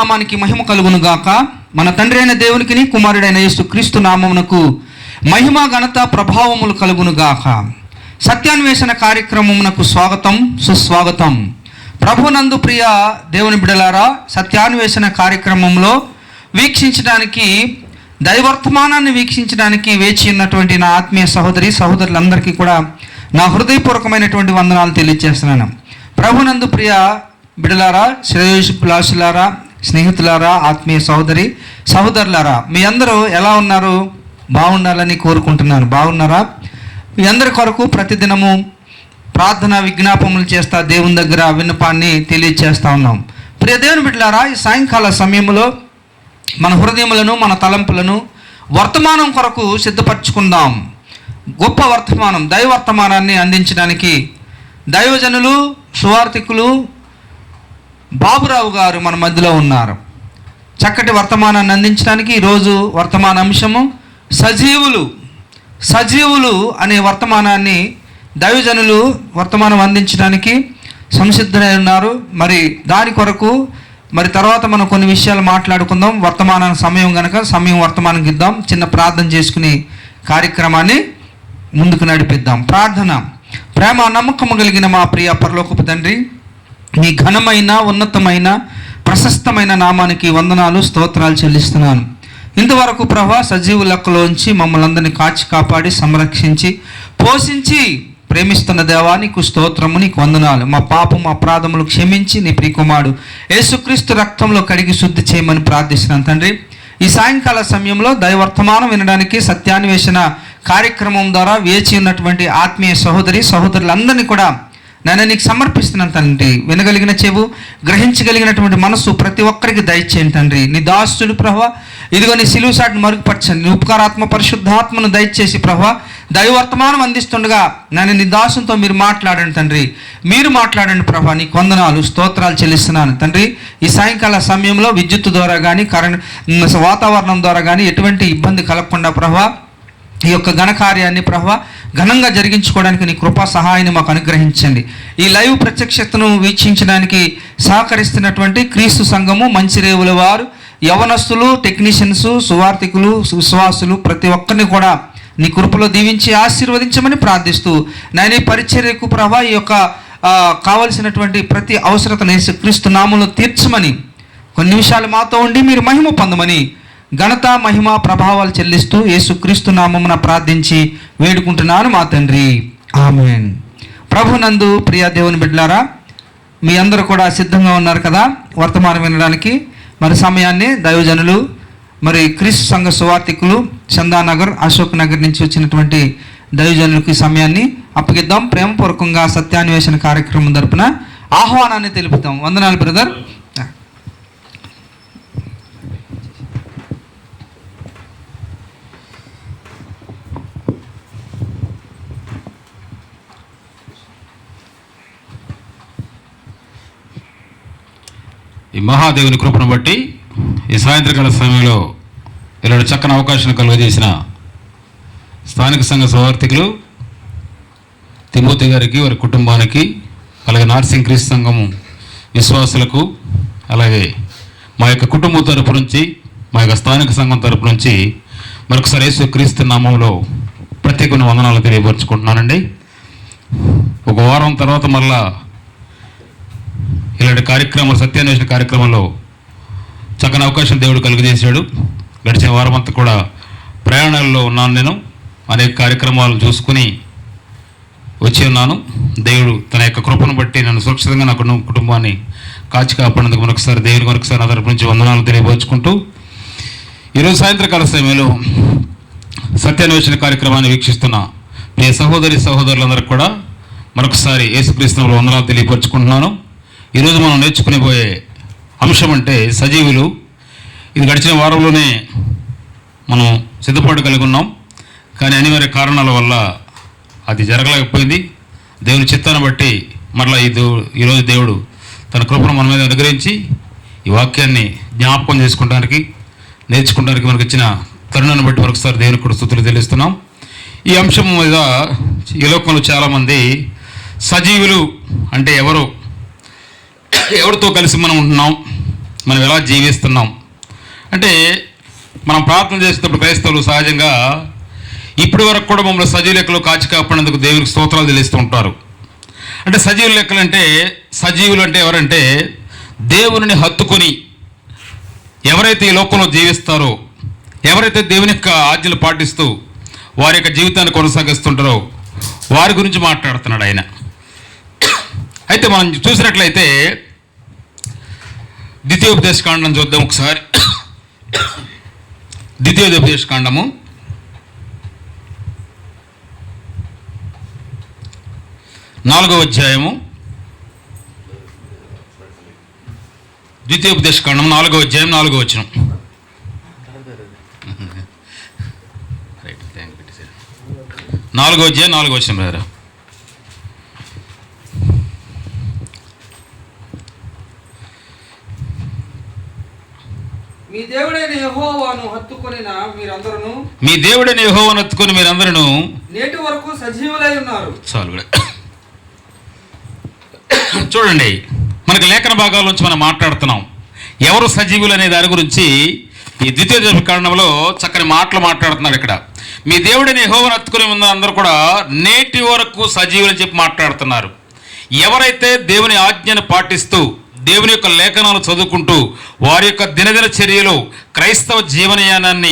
నామానికి మహిమ కలుగును గాక. మన తండ్రి అయిన దేవునికి కుమారుడైన యేసు క్రీస్తు నామమునకు మహిమ ఘనత ప్రభావములు కలుగును గాక. సత్యాన్వేషణ కార్యక్రమమునకు స్వాగతం, సుస్వాగతం. ప్రభునందు ప్రియ దేవుని బిడ్డలారా, సత్యాన్వేషణ కార్యక్రమంలో వీక్షించడానికి, దైవర్తమానాన్ని వీక్షించడానికి వేచి ఉన్నటువంటి నా ఆత్మీయ సహోదరులందరికీ కూడా నా హృదయపూర్వకమైనటువంటి వందనాలు తెలియజేస్తున్నాను. ప్రభునందు ప్రియ బిడ్డలారా, శ్రేయోభిలాషులారా, స్నేహితులారా, ఆత్మీయ సహోదరులారా, మీ అందరూ ఎలా ఉన్నారు? బాగుండాలని కోరుకుంటున్నాను. బాగున్నారా? మీ అందరి కొరకు ప్రతిదినము ప్రార్థన విజ్ఞాపములు చేస్తా దేవుని దగ్గర విన్నపాన్ని తెలియజేస్తా ఉన్నాం. ప్రియ దేవుని బిడ్డలారా, ఈ సాయంకాల సమయంలో మన హృదయములను, మన తలంపులను వర్తమానం కొరకు సిద్ధపరచుకుందాం. గొప్ప వర్తమానం, దైవర్తమానాన్ని అందించడానికి దైవజనులు, సువార్థికులు బాబురావు గారు మన మధ్యలో ఉన్నారు. చక్కటి వర్తమానాన్ని అందించడానికి ఈరోజు వర్తమాన అంశము సజీవులు అనే వర్తమానాన్ని దైవజనులు వర్తమానం అందించడానికి సంసిద్ధమై ఉన్నారు. మరి దాని కొరకు తర్వాత మనం కొన్ని విషయాలు మాట్లాడుకుందాం. వర్తమాన సమయం కనుక వర్తమానం ఇద్దాం. చిన్న ప్రార్థన చేసుకుని కార్యక్రమాన్ని ముందుకు నడిపిద్దాం. ప్రార్థన. ప్రేమ నమ్మకము కలిగిన మా ప్రియ పరలోకపు తండ్రి, మీ ఘనమైన, ఉన్నతమైన, ప్రశస్తమైన నామానికి వందనాలు, స్తోత్రాలు చెల్లిస్తున్నాను. ఇంతవరకు ప్రభా సజీవు లెక్కలోంచి మమ్మల్ని అందరినీ కాచి కాపాడి సంరక్షించి పోషించి ప్రేమిస్తున్న దేవా, నీకు స్తోత్రము, నీకు వందనాలు. మా పాపం, మా అపరాధములు క్షమించి నీ ప్రియకుమారుడు యేసుక్రీస్తు రక్తంలో కడిగి శుద్ధి చేయమని ప్రార్థిస్తున్నాను తండ్రి. ఈ సాయంకాల సమయంలో దైవర్తమానం వినడానికి సత్యాన్వేషణ కార్యక్రమం ద్వారా వేచి ఉన్నటువంటి ఆత్మీయ సహోదరులందరినీ కూడా నేను నీకు సమర్పిస్తున్నాను తండ్రి. వినగలిగిన చెవు, గ్రహించగలిగినటువంటి మనసు ప్రతి ఒక్కరికి దయచేయండి తండ్రి. నీ దాసుడు ప్రభా, ఇదిగో నీ సిలువ సాటిని మరుగుపరచండి. నీ ఉపకారాత్మ పరిశుద్ధాత్మను దయచేసి ప్రభా దైవర్తమానం అందిస్తుండగా నేను నీ దాసుతో మీరు మాట్లాడండి తండ్రి. మీరు మాట్లాడండి ప్రభా. నీకు వందనాలు, స్తోత్రాలు చెల్లిస్తున్నాను తండ్రి. ఈ సాయంకాల సమయంలో విద్యుత్ ద్వారా కానీ, కరెంట్ వాతావరణం ద్వారా కానీ ఎటువంటి ఇబ్బంది కలగకుండా ప్రభా ఈ యొక్క ఘనకార్యాన్ని ప్రభా ఘనంగా జరిగించుకోవడానికి నీ కృపా సహాయాన్ని మాకు అనుగ్రహించండి. ఈ లైవ్ ప్రత్యక్షతను వీక్షించడానికి సహకరిస్తున్నటువంటి క్రీస్తు సంఘము, మంచిరేవుల వారు, యవనస్తులు, టెక్నీషియన్స్, సువార్థికులు, విశ్వాసులు ప్రతి ఒక్కరిని కూడా నీ కృపలో దీవించి ఆశీర్వదించమని ప్రార్థిస్తూ నేను ఈ పరిచర్యకు ప్రభా ఈ యొక్క కావలసినటువంటి ప్రతి అవసరతను యేసుక్రీస్తు నామములో తీర్చమని, కొన్ని నిమిషాలు మాతో ఉండి మీరు మహిమ పొందమని ఘనత, మహిమ, ప్రభావాలు చెల్లిస్తూ యేసుక్రీస్తు నామమున ప్రార్థించి వేడుకుంటున్నాను మా తండ్రి, ఆమేన్. ప్రభునందు ప్రియ దేవుని బిడ్డలారా, మీ అందరూ కూడా సిద్ధంగా ఉన్నారు కదా వర్తమానం వినడానికి? మరి సమయాన్ని దైవజనులు, మరి క్రీస్తు సంఘ సువార్థికులు, చందానగర్, అశోక్ నగర్ నుంచి వచ్చినటువంటి దైవజనులకి సమయాన్ని అప్పగిద్దాం. ప్రేమపూర్వకంగా సత్యాన్వేషణ కార్యక్రమం తరపున ఆహ్వానాన్ని తెలుపుతాం. వందనాలు బ్రదర్. ఈ మహాదేవుని కృపను బట్టి ఈ సాయంత్రకాల సమయంలో ఇలాంటి చక్కని అవకాశం కలుగజేసిన స్థానిక సంఘ సువార్థికులు తిమోతి గారికి, వారి కుటుంబానికి, అలాగే నార్సింగ్ క్రీస్తు సంఘము విశ్వాసులకు, అలాగే మా యొక్క కుటుంబం తరపు నుంచి, మా యొక్క స్థానిక సంఘం తరపు నుంచి మరొకసారి యేసుక్రీస్తు నామంలో ప్రత్యేకమైన వందనాలు తెలియపరుచుకుంటున్నానండి. ఒక వారం తర్వాత మళ్ళా ఇలాంటి కార్యక్రమాలు, సత్యాన్వేషణ కార్యక్రమంలో చక్కని అవకాశం దేవుడు కలుగజేశాడు. గడిచిన వారం అంతా కూడా ప్రయాణాల్లో ఉన్నాను. నేను అనేక కార్యక్రమాలు చూసుకుని వచ్చి ఉన్నాను. దేవుడు తన యొక్క కృపను బట్టి నన్ను సురక్షితంగా నా కుటుంబాన్ని కాచి కాపాడినందుకు మరొకసారి దేవుని మరొకసారి నా తరపు నుంచి వందనాలు తెలియపరుచుకుంటూ, ఈరోజు సాయంత్రకాల సమయంలో సత్యాన్వేషణ కార్యక్రమాన్ని వీక్షిస్తున్న ప్రియ సహోదరులందరికీ కూడా మరొకసారి యేసుక్రీస్తులో వందనాలు తెలియపరుచుకుంటున్నాను. ఈరోజు మనం నేర్చుకునిపోయే అంశం అంటే సజీవులు. ఇది గడిచిన వారంలోనే మనం సిద్ధపాటు కలిగి ఉన్నాం, కానీ అనివార్య కారణాల వల్ల అది జరగలేకపోయింది. దేవుని చిత్తాన్ని బట్టి మరలా ఈరోజు దేవుడు తన కృపను మన మీద అనుగ్రహించి ఈ వాక్యాన్ని జ్ఞాపకం చేసుకుంటానికి, నేర్చుకుంటానికి మనకు ఇచ్చిన తరుణాన్ని బట్టి మరొకసారి దేవునికి కూడా స్తుతులు చెల్లిస్తున్నాం. ఈ అంశం మీద ఈ లోకంలో చాలామంది సజీవులు అంటే ఎవరితో కలిసి మనం ఉంటున్నాం, మనం ఎలా జీవిస్తున్నాం అంటే, మనం ప్రార్థన చేసేటప్పుడు క్రైస్తవులు సహజంగా ఇప్పటి వరకు కూడా మమ్మల్ని సజీవ లెక్కలో కాచి కాపాడినందుకు దేవునికి స్తోత్రాలు చెల్లిస్తూ ఉంటారు. అంటే సజీవ లెక్కలు అంటే, సజీవులు అంటే ఎవరంటే దేవుని హత్తుకొని ఎవరైతే ఈ లోకంలో జీవిస్తారో, ఎవరైతే దేవుని యొక్క ఆజ్ఞలు పాటిస్తూ వారి యొక్క జీవితాన్ని కొనసాగిస్తుంటారో వారి గురించి మాట్లాడుతున్నాడు ఆయన. అయితే మనం చూసినట్లయితే ద్వితీయోపదేశకాండం చూద్దాం ఒకసారి. ద్వితీయోపదేశకాండము 4వ అధ్యాయము. ద్వితీయోపదేశకాండం 4వ అధ్యాయం 4వ వచనం. 4వ అధ్యాయం 4వ వచనం బ్రదర్. మీ దేవుడైన యెహోవాను హత్తుకొనిన మీరందరూ, మీ దేవుడైన యెహోవాను హత్తుకొని మీరందరూ నేటి వరకు సజీవులై ఉన్నారు. చాలు కూడా చూడండి, మనకి లేఖన భాగాల నుంచి మనం మాట్లాడుతున్నాం. ఎవరు సజీవులు అనే దాని గురించి ఈ ద్వితీయోపదేశకాండంలో చక్కని మాటలు మాట్లాడుతున్నారు. ఇక్కడ మీ దేవుడిని యెహోవాను హత్తుకొని ఉన్న అందరూ కూడా నేటి వరకు సజీవులు అని చెప్పి మాట్లాడుతున్నారు. ఎవరైతే దేవుని ఆజ్ఞను పాటిస్తూ దేవుని యొక్క లేఖనాలు చదువుకుంటూ వారి యొక్క దినదిన చర్యలో క్రైస్తవ జీవనయానాన్ని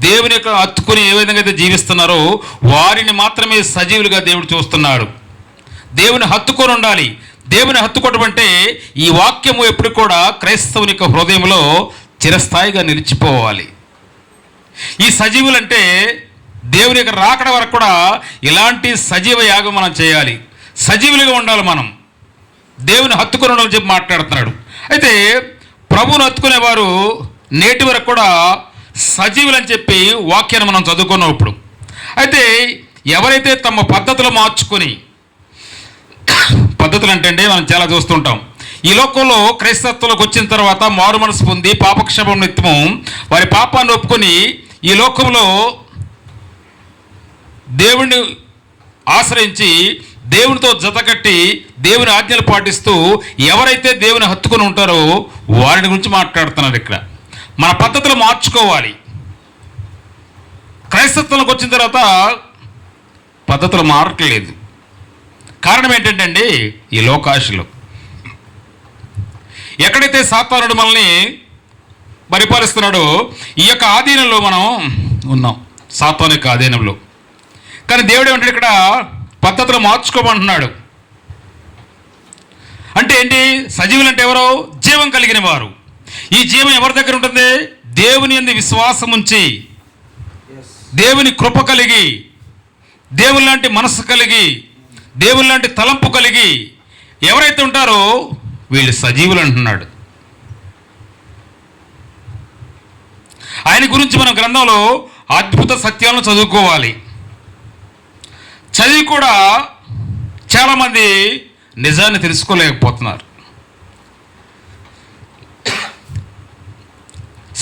దేవుని యొక్క హత్తుకుని ఏ విధంగా అయితే జీవిస్తున్నారో వారిని మాత్రమే సజీవులుగా దేవుడు చూస్తున్నాడు. దేవుని హత్తుకొని ఉండాలి. దేవుని హత్తుకోవడం అంటే ఈ వాక్యము ఎప్పుడు కూడా క్రైస్తవుని యొక్క హృదయంలో చిరస్థాయిగా నిలిచిపోవాలి. ఈ సజీవులంటే దేవుని యొక్క రాకడ వరకు కూడా ఇలాంటి సజీవ యాగం మనం చేయాలి. సజీవులుగా ఉండాలి. మనం దేవుని హత్తుకొని ఉండాలని చెప్పి మాట్లాడుతున్నాడు. అయితే ప్రభువును హత్తుకునేవారు నేటి వరకు కూడా సజీవులని చెప్పి వాక్యాన్ని మనం చదువుకున్నప్పుడు, అయితే ఎవరైతే తమ పద్ధతులు మార్చుకొని, పద్ధతులు అంటే మనం చాలా చూస్తుంటాం. ఈ లోకంలో క్రైస్తత్వంలోకి వచ్చిన తర్వాత మారు మనసు పొంది పాపక్షేమం నిత్యము వారి పాపాన్ని ఒప్పుకొని ఈ లోకంలో దేవుణ్ణి ఆశ్రయించి దేవునితో జతకట్టి దేవుని ఆజ్ఞలు పాటిస్తూ ఎవరైతే దేవుని హత్తుకొని ఉంటారో వారిని గురించి మాట్లాడుతున్నారు. ఇక్కడ మన పద్ధతులు మార్చుకోవాలి. క్రైస్తత్వంలోకి వచ్చిన తర్వాత పద్ధతులు మారట్లేదు. కారణం ఏంటంటే అండి, ఈ లోకాశలు. ఎక్కడైతే సాతానుడు మనల్ని పరిపాలిస్తున్నాడో ఈ యొక్క ఆధీనంలో మనం ఉన్నాం, సాతాను యొక్క ఆధీనంలో. కానీ దేవుడు ఏమంటాడు, ఇక్కడ పద్ధతులు మార్చుకోమంటున్నాడు. అంటే ఏంటి? సజీవులు అంటే ఎవరు? జీవం కలిగిన వారు. ఈ జీవం ఎవరి దగ్గర ఉంటుంది? దేవుని యందు విశ్వాసం ఉంచి, దేవుని కృప కలిగి, దేవుని లాంటి మనస్సు కలిగి, దేవుని లాంటి తలంపు కలిగి ఎవరైతే ఉంటారో వీళ్ళు సజీవులు అంటున్నాడు. ఆయన గురించి మన గ్రంథంలో అద్భుత సత్యాలను చదువుకోవాలి. చదివి కూడా చాలామంది నిజాన్ని తెలుసుకోలేకపోతున్నారు.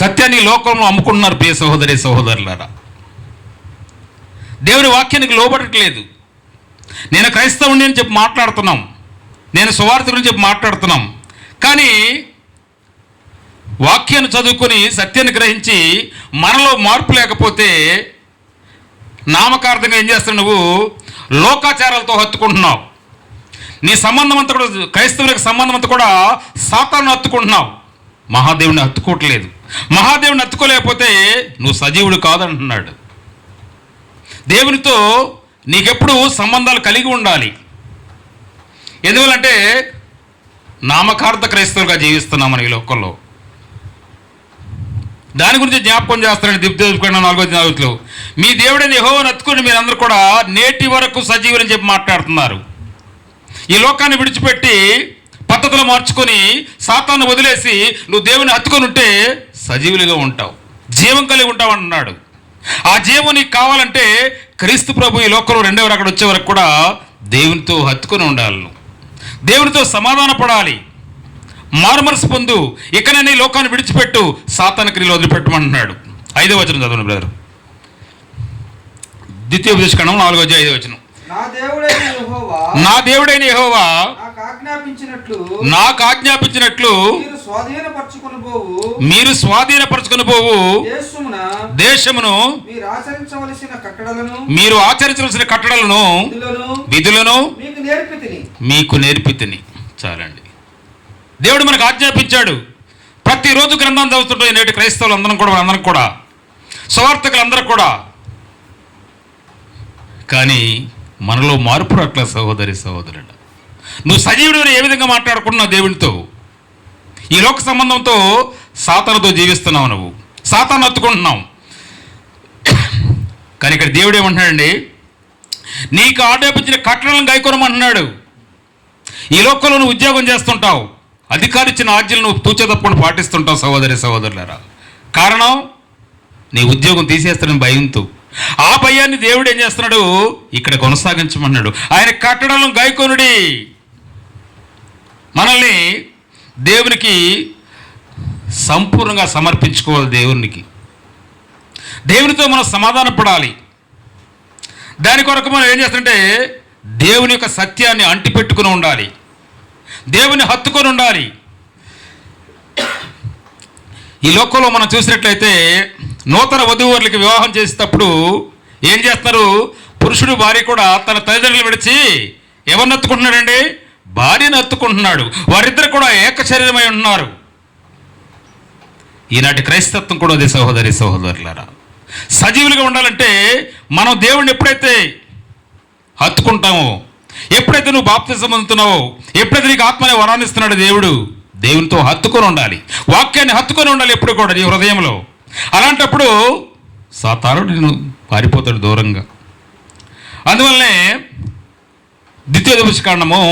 సత్యాన్ని లోకంలో అమ్ముకుంటున్నారు. ప్రియ సహోదరి సహోదరులారా, దేవుని వాక్యానికి లోబడట్లేదు. నేను క్రైస్తవుని అని చెప్పి మాట్లాడుతున్నాం, నేను సువార్త గురించి చెప్పి మాట్లాడుతున్నాం. కానీ వాక్యాన్ని చదువుకొని సత్యాన్ని గ్రహించి మనలో మార్పు లేకపోతే నామకార్థంగా ఏం చేస్తావు? నువ్వు లోకాచారాలతో హత్తుకుంటున్నావు. నీ సంబంధం అంతా కూడా, క్రైస్తవులకు సంబంధం అంతా కూడా సాతాను హత్తుకుంటున్నావు. మహాదేవుని హత్తుకోవట్లేదు. మహాదేవుని హత్తుకోలేకపోతే నువ్వు సజీవుడు కాదంటున్నాడు. దేవునితో నీకెప్పుడు సంబంధాలు కలిగి ఉండాలి. ఎందువల్లంటే నామకార్థ క్రైస్తవులుగా జీవిస్తున్నాం మన ఈ లోకంలో. దాని గురించి జ్ఞాపకం చేస్తారని ద్వితీయోపదేశకాండం 4వ మీ దేవుడైన యెహోవాను హత్తుకొని మీరందరూ కూడా నేటి వరకు సజీవులని చెప్పి మాట్లాడుతున్నారు. ఈ లోకాన్ని విడిచిపెట్టి పద్ధతులు మార్చుకొని సాతాను వదిలేసి నువ్వు దేవుని హత్తుకొని ఉంటే సజీవులుగా ఉంటావు, జీవం కలిగి ఉంటావు అంటున్నాడు. ఆ జీవం నీకు కావాలంటే క్రీస్తు ప్రభు ఈ లోకంలో రెండవ అక్కడ వచ్చే వరకు కూడా దేవునితో హత్తుకొని ఉండాలి. దేవునితో సమాధాన పడాలి. మారుమనసు పొందు. ఇకనైనా ఈ లోకాన్ని విడిచిపెట్టు, సాతాను క్రియలు వదిలిపెట్టమంటున్నాడు. 5వ వచనం చదవండి బ్రదర్. ద్వితీయోపదేశకాండం 4వ అధ్యాయం 5వ వచనం. నా దేవుడైన యెహోవా నా దేవుడైన యెహోవా నాకు ఆజ్ఞాపించినట్లు నాకు ఆజ్ఞాపించినట్లు స్వాధీనపరచుకొని పోవు దేశమును మీరు ఆచరించవలసిన కట్టడలను విధులను మీకు నేర్పితిని. చాలండి. దేవుడు మనకు ఆజ్ఞాపించాడు. ప్రతిరోజు గ్రంథం చదువుతుంటాం నేటి క్రైస్తవులు అందరం కూడా సువార్తికులందరూ కూడా. కానీ మనలో మార్పు అట్లా సహోదరుడు. నువ్వు సజీవుడు ఏ విధంగా మాట్లాడుకుంటున్నావు దేవునితో? ఈ లోక సంబంధంతో సాతానుతో జీవిస్తున్నావు, నువ్వు సాతాను హత్తుకుంటున్నావు. కానీ ఇక్కడ దేవుడు ఏమంటున్నాడండి, నీకు ఆజ్ఞాపించిన కట్టడలను గైకొనమంటున్నాడు. ఈ లోకంలో నువ్వు ఉద్యోగం చేస్తుంటావు, అధికారి ఇచ్చిన ఆజ్ఞలు నువ్వు తూచే తప్పకుండా పాటిస్తుంటావు సహోదరులారా. కారణం నీ ఉద్యోగం తీసేస్తాడని భయంతో. ఆ భయాన్ని దేవుడు ఏం చేస్తున్నాడు, ఇక్కడ కొనసాగించమన్నాడు. ఆయన కట్టడలను గైకొనుడి. మనల్ని దేవునికి సంపూర్ణంగా సమర్పించుకోవాలి. దేవునితో మనం సమాధాన పడాలి. దాని కొరకు మనం ఏం చేస్తుంటే దేవుని యొక్క సత్యాన్ని అంటిపెట్టుకుని ఉండాలి, దేవుని హత్తుకొని ఉండాలి. ఈ లోకంలో మనం చూసినట్లయితే నూతన వధూవరులకి వివాహం చేసేటప్పుడు ఏం చేస్తున్నారు, పురుషుడు భార్య కూడా తన తల్లిదండ్రులు విడిచి ఎవరిని హత్తుకుంటున్నాడండి, భార్యను హత్తుకుంటున్నాడు. వారిద్దరు కూడా ఏక శరీరమై ఉన్నారు. ఈనాటి క్రైస్తత్వం కూడా అదే సహోదరులారా. సజీవులుగా ఉండాలంటే మనం దేవుడిని ఎప్పుడైతే హత్తుకుంటామో, ఎప్పుడైతే నువ్వు బాప్తిసం పొందుతున్నావో, ఎప్పుడైతే నీకు ఆత్మనే వరాన్ని ఇస్తున్నాడు దేవుడు, దేవునితో హత్తుకొని ఉండాలి, వాక్యాన్ని హత్తుకొని ఉండాలి ఎప్పుడు కూడా నీ హృదయంలో. అలాంటప్పుడు సాతానుడు నేను పారిపోతాడు దూరంగా. అందువల్లనే ద్వితీయోపదేశకాండము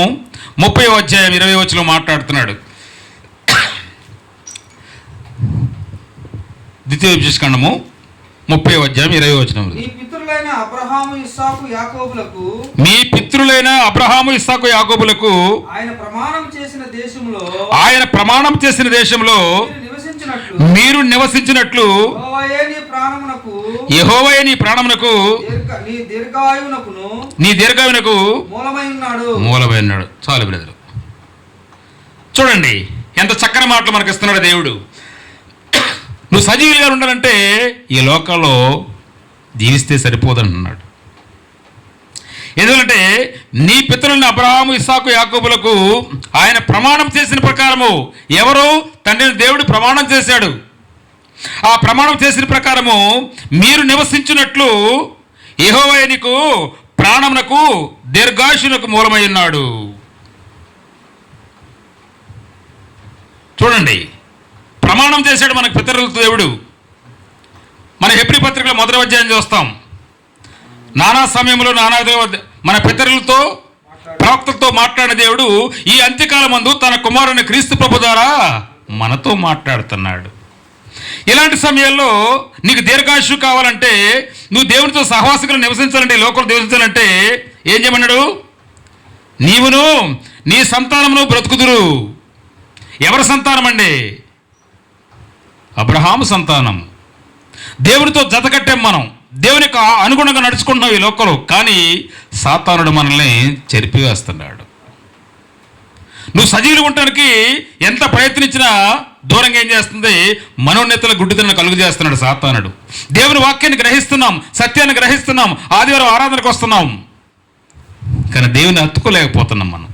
30వ అధ్యాయం 20వ వచనంలో మాట్లాడుతున్నాడు. ద్వితీయోపదేశకాండము 30వ అధ్యాయం 20వ వచనం, మీ పితరులైన అబ్రహాము ఇస్సాకు యాకోబులకు ఆయన ప్రమాణం చేసిన దేశంలో మీరు నివసించినట్లు యెహోవాయే నీ ప్రాణమునకు నీ దీర్ఘాయువునకు మూలమై ఉన్నాడు. చాలు బ్రదర్, చూడండి ఎంత చక్కని మాటలు మనకి ఇస్తున్నాడు దేవుడు. నువ్వు సజీవులుగా ఉండాలంటే ఈ లోకంలో జీవిస్తే సరిపోదంటున్నాడు. ఎందుకంటే నీ పితరులను అబ్రహాము ఇస్సాకు యాకోబులకు ఆయన ప్రమాణం చేసిన ప్రకారము, ఎవరు తండ్రిని దేవుడు ప్రమాణం చేశాడు, ఆ ప్రమాణం చేసిన ప్రకారము మీరు నివసించినట్లు యెహోవా నీకు ప్రాణమునకు దీర్ఘాయువునకు మూలమై ఉన్నాడు. చూడండి, ప్రమాణం చేశాడు మనకు పితరులతో దేవుడు. మన హెబ్రీ పత్రికలో 1వ అధ్యాయం చూస్తాం. నానా సమయంలో మన పితరులతో ప్రవక్తలతో మాట్లాడిన దేవుడు ఈ అంత్యకాలమందు తన కుమారుని క్రీస్తు ప్రభు ద్వారా మనతో మాట్లాడుతున్నాడు. ఇలాంటి సమయాల్లో నీకు దీర్ఘాయుషు కావాలంటే, నువ్వు దేవునితో సహవాసంగా నివసించాలంటే, లోకంలో నివసించాలంటే ఏం చేయమన్నాడు, నీవును నీ సంతానమును బ్రతుకుదురు. ఎవరి సంతానం అండి? అబ్రహాము సంతానం. దేవునితో జతకట్టాం మనం, దేవునికి అనుగుణంగా నడుచుకుంటున్నాం ఈ లోకంలో. కానీ సాతానుడు మనల్ని చెరిపివేస్తున్నాడు. నువ్వు సజీవులు ఉండటానికి ఎంత ప్రయత్నించినా దూరంగా ఏం చేస్తుంది, మనోన్నతుల గుడ్డితనం కలుగు చేస్తున్నాడు సాతానుడు. దేవుని వాక్యాన్ని గ్రహిస్తున్నాం, సత్యాన్ని గ్రహిస్తున్నాం, ఆదివారం ఆరాధనకు వస్తున్నాం, కానీ దేవుని హత్తుకోలేకపోతున్నాం మనం.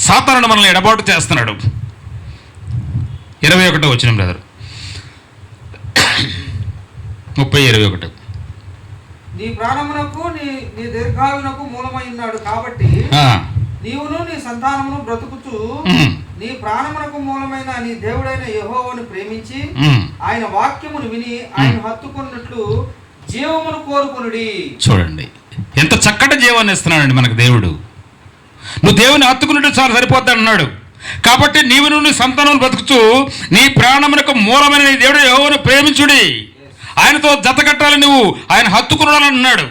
సాతానుడు మనల్ని ఎడబాటు చేస్తున్నాడు. 21వ వచనం బ్రదర్, 30:21. నీ ప్రాణమునకు నీ దీర్ఘాయువునకు మూలమై ఉన్నాడు కాబట్టి నీవును నీ సంతానమును బ్రతుకుతూ నీ ప్రాణమునకు మూలమైన నీ దేవుడైన యెహోవాను ప్రేమించి ఆయన వాక్యమును విని ఆయన హత్తుకున్నట్లు జీవమును కోరుకొనుడి. చూడండి ఎంత చక్కటి జీవాన్ని ఇస్తున్నాడండి మనకు దేవుడు. నువ్వు దేవుని హత్తుకున్నట్టు చాలా సరిపోద్ది అన్నాడు. కాబట్టి నీవు నీ సంతానం బ్రతుకుతూ నీ ప్రాణమునకు మూలమైన నీ దేవుడు యెహోవాను ప్రేమించుడి. ఆయనతో జతకట్టాలి, నువ్వు ఆయన హత్తుకున్నాడన్నాడు.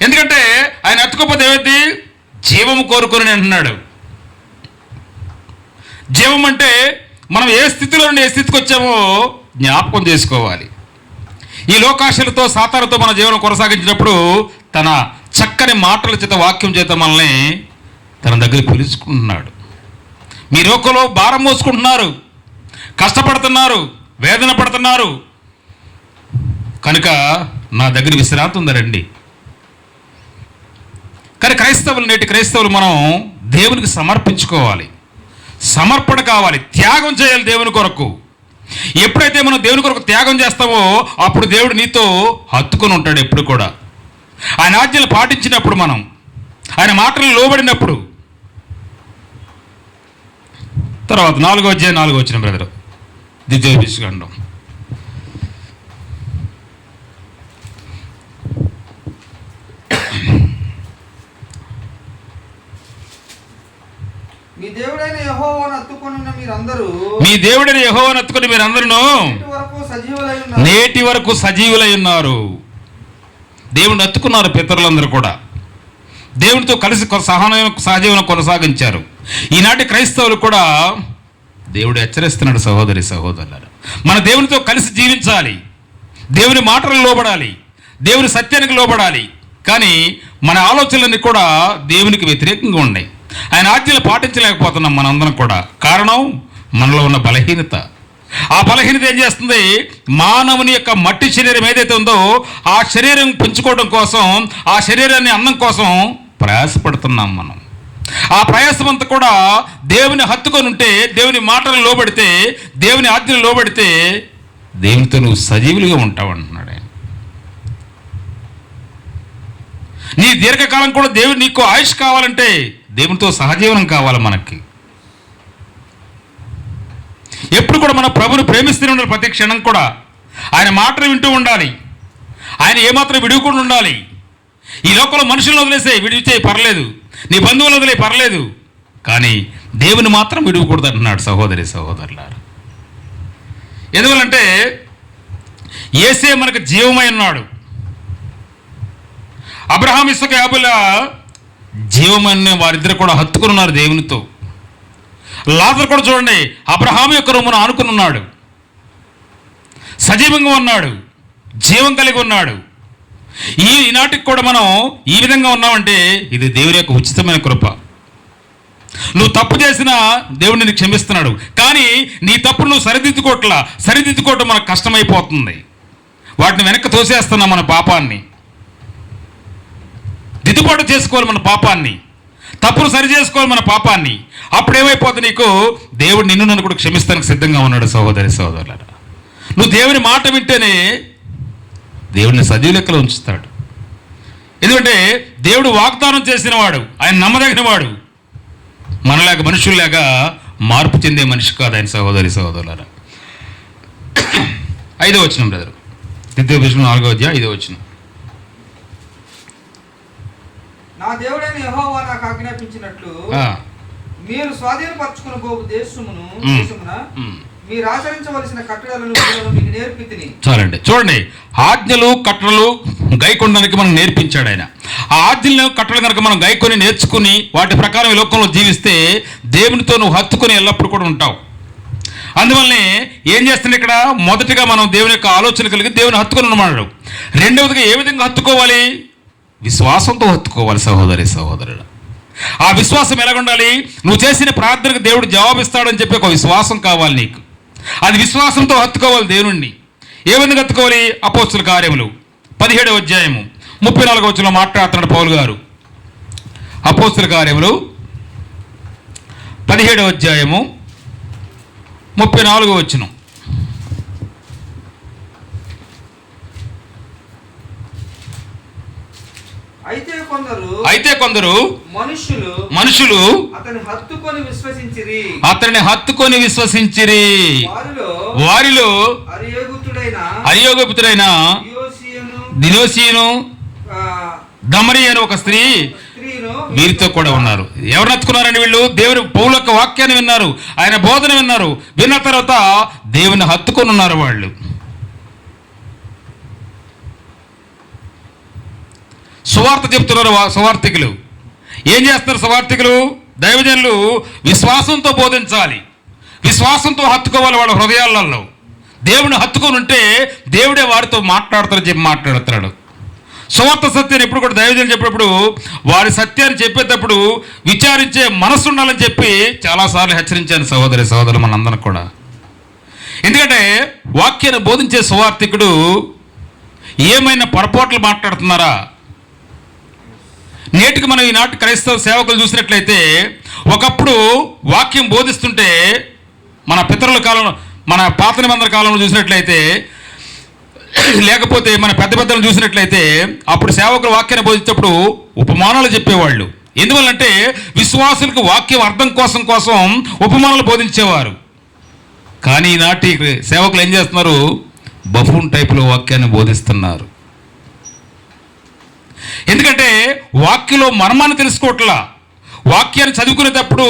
ఎందుకంటే ఆయన హత్తుకోకపోతే ఏమైంది, జీవము కోరుకొని అంటున్నాడు. జీవం అంటే మనం ఏ స్థితిలో నుండి ఏ స్థితికి వచ్చామో జ్ఞాపకం చేసుకోవాలి. ఈ లోకాశలతో సాతానుతో మన జీవనం కొనసాగించినప్పుడు తన చక్కని మాటల చేత వాక్యం చేత మనల్ని తన దగ్గర పిలుచుకుంటున్నాడు. మీ రోకలో భారం మోసుకుంటున్నారు, కష్టపడుతున్నారు, వేదన పడుతున్నారు కనుక నా దగ్గర విశ్రాంతి ఉందరండి. కానీ నేటి క్రైస్తవులు మనం దేవునికి సమర్పించుకోవాలి, సమర్పణ కావాలి, త్యాగం చేయాలి దేవుని కొరకు. ఎప్పుడైతే మనం దేవుని కొరకు త్యాగం చేస్తామో అప్పుడు దేవుడు నీతో హత్తుకొని ఉంటాడు ఎప్పుడు కూడా. ఆయన ఆజ్ఞలు పాటించినప్పుడు, మనం ఆయన మాటలు లోబడినప్పుడు. తర్వాత 4వ అధ్యాయం 4వ వచనం బ్రదర్, ద్వితీయోపదేశకాండం. మీ దేవుడైన యెహోవాను హత్తుకొనిన మీరందరూ నేటి వరకు సజీవులై ఉన్నారు. దేవుని హత్తుకున్నారు పితరులందరూ కూడా. దేవునితో కలిసి సహజీవనం కొనసాగించారు. ఈనాటి క్రైస్తవులు కూడా దేవుడు హెచ్చరిస్తున్నాడు. సహోదరి సహోదరులారా, మన దేవునితో కలిసి జీవించాలి, దేవుని మాటలు లోబడాలి, దేవుని సత్యానికి లోబడాలి. కానీ మన ఆలోచనలన్నీ కూడా దేవునికి వ్యతిరేకంగా ఉన్నాయి. ఆయన ఆజ్ఞలు పాటించలేకపోతున్నాం మనందరం కూడా. కారణం మనలో ఉన్న బలహీనత. ఆ బలహీనత ఏం చేస్తుంది? మానవుని యొక్క మట్టి శరీరం ఏదైతే ఉందో ఆ శరీరం పెంచుకోవడం కోసం, ఆ శరీరాన్ని అన్నం కోసం ప్రయాసపడుతున్నాం మనం. ఆ ప్రయాసం అంతా కూడా దేవుని హత్తుకొని ఉంటే, దేవుని మాటలు లోబడితే, దేవుని ఆజ్ఞలు లోబడితే దేవునితో నువ్వు సజీవులుగా ఉంటావు అంటున్నాడు ఆయన. నీ దీర్ఘకాలం కూడా దేవుడు నీకు ఆయుష్ కావాలంటే దేవునితో సహజీవనం కావాలి మనకి. ఎప్పుడు కూడా మన ప్రభుని ప్రేమిస్తూనే ఉండాలి. ప్రతి క్షణం కూడా ఆయన మాటలు వింటూ ఉండాలి. ఆయన ఏమాత్రం విడువకుండా ఉండాలి. ఈ లోకంలో మనుషులను వదిలేసే విడిచే పర్లేదు, నీ బంధువులు వదిలే పర్లేదు, కానీ దేవుని మాత్రం విడవకూడదు అంటున్నాడు. సహోదరి సహోదరులారా, ఎందువల్లంటే యేసే మనకు జీవమై ఉన్నాడు. అబ్రహాం ఇస్సాకు యాకోబుల జీవమని వారిద్దరు కూడా హత్తుకుని ఉన్నారు దేవునితో. లాజరు కూడా చూడండి, అబ్రహాం యొక్క రొమ్మును ఆనుకుని ఉన్నాడు, సజీవంగా ఉన్నాడు, జీవం కలిగి ఉన్నాడు. ఈనాటికి కూడా మనం ఈ విధంగా ఉన్నామంటే ఇది దేవుని యొక్క ఉచితమైన కృప. నువ్వు తప్పు చేసినా దేవుడు నిన్ను క్షమిస్తున్నాడు. కానీ నీ తప్పును నువ్వు సరిదిద్దుకోవటం మనకు కష్టమైపోతుంది. వాటిని వెనక్కి తోసేస్తున్నాం, మన పాపాన్ని దిద్దుబాటు చేసుకోవాలి, మన పాపాన్ని తప్పును సరి చేసుకోవాలి, మన పాపాన్ని. అప్పుడు ఏమైపోతుంది? నీకు దేవుడు నిన్ను నన్ను కూడా క్షమిస్తానికి సిద్ధంగా ఉన్నాడు. సహోదరి సహోదరులారా, నువ్వు దేవుని మాట వింటేనే దేవుడిని సజీవ లెక్కలో ఉంచుతాడు. ఎందుకంటే దేవుడు వాగ్దానం చేసిన వాడు, ఆయన నమ్మదగిన వాడు. మనలాగా మనుషుల్లాగా మార్పు చెందే మనిషి కాదు ఆయన. సహోదరి సహోదరులారా, 5వ వచనం బ్రదర్, ద్వితీయోపదేశం 4వ అధ్యాయం 5వ వచనం. నా దేవుడైన యెహోవా నాకు ఆజ్ఞాపించినట్లు మీరు స్వాధీనపరచుకునబోవు దేశమున మీరు ఆచరించవలసిన కట్టడలను మీకు నేర్పితిని. చాలండి, చూడండి, ఆజ్ఞలు కట్టడలు గైకొనడానికి మనం నేర్పించాడు ఆయన. ఆ ఆజ్ఞలు కట్టడలు కనుక మనం గైకొని నేర్చుకుని వాటి ప్రకారం ఈ లోకంలో జీవిస్తే దేవునితో నువ్వు హత్తుకొని ఎల్లప్పుడు కూడా ఉంటావు. అందువల్లనే ఏం చేస్తుంది ఇక్కడ? మొదటిగా మనం దేవుని యొక్క ఆలోచన కలిగి దేవుని హత్తుకొని ఉన్నాడు. రెండవదిగా ఏ విధంగా హత్తుకోవాలి? విశ్వాసంతో హత్తుకోవాలి. సహోదరి సహోదరుడు, ఆ విశ్వాసం ఎలాగుండాలి? నువ్వు చేసిన ప్రార్థనకు దేవుడు జవాబిస్తాడని చెప్పి ఒక విశ్వాసం కావాలి నీకు. అది విశ్వాసంతో హత్తుకోవాలి దేవుణ్ణి. ఏ విధంగా హత్తుకోవాలి? అపోస్తుల కార్యములు 17వ అధ్యాయము 34వ వచనంలో మాట్లాడుతున్నాడు పౌలు గారు. అపోస్తుల కార్యములు 17వ అధ్యాయము 34వ వచనం. అయితే కొందరు మనుషులు అతన్ని హత్తుకొని విశ్వసించిరి. వారిలో అరియోగుపుత్రుడైన దినోసియును దమరి అని ఒక స్త్రీ వీరితో కూడా ఉన్నారు. ఎవరు హత్తుకున్నారండి వీళ్ళు? దేవుని పౌలు యొక్క వాక్యాన్ని విన్నారు, ఆయన బోధన విన్నారు. విన్న తర్వాత దేవుని హత్తుకొని ఉన్నారు వాళ్ళు. సువార్త చెప్తున్నారు సువార్థికులు. ఏం చేస్తారు సువార్థికులు? దైవజనులు విశ్వాసంతో బోధించాలి, విశ్వాసంతో హత్తుకోవాలి వాళ్ళ హృదయాలలో. దేవుని హత్తుకొని ఉంటే దేవుడే వారితో మాట్లాడుతారని చెప్పి మాట్లాడుతున్నాడు. సువార్త సత్యాన్ని ఎప్పుడు కూడా దైవజనులు చెప్పినప్పుడు వారి సత్యాన్ని చెప్పేటప్పుడు విచారించే మనసు ఉండాలని చెప్పి చాలాసార్లు హెచ్చరించాను సహోదరులు మనందరం కూడా. ఎందుకంటే వాక్యాన్ని బోధించే సువార్థికుడు ఏమైనా పొరపాట్లు మాట్లాడుతున్నారా? నేటికి మనం ఈనాటి క్రైస్తవ సేవకులు చూసినట్లయితే ఒకప్పుడు వాక్యం బోధిస్తుంటే మన పితరుల కాలంలో, మన పాత నిబంధన కాలంలో చూసినట్లయితే, లేకపోతే మన పెద్దలను చూసినట్లయితే అప్పుడు సేవకులు వాక్యాన్ని బోధించేటప్పుడు ఉపమానాలు చెప్పేవాళ్ళు. ఎందువల్లంటే విశ్వాసులకు వాక్యం అర్థం కోసం ఉపమానాలు బోధించేవారు. కానీ ఈనాటి సేవకులు ఏం చేస్తున్నారు? బఫూన్ టైపులో వాక్యాన్ని బోధిస్తున్నారు. ఎందుకంటే వాక్యంలో మర్మాన్ని తెలుసుకోవట్లా. వాక్యాన్ని చదువుకునేటప్పుడు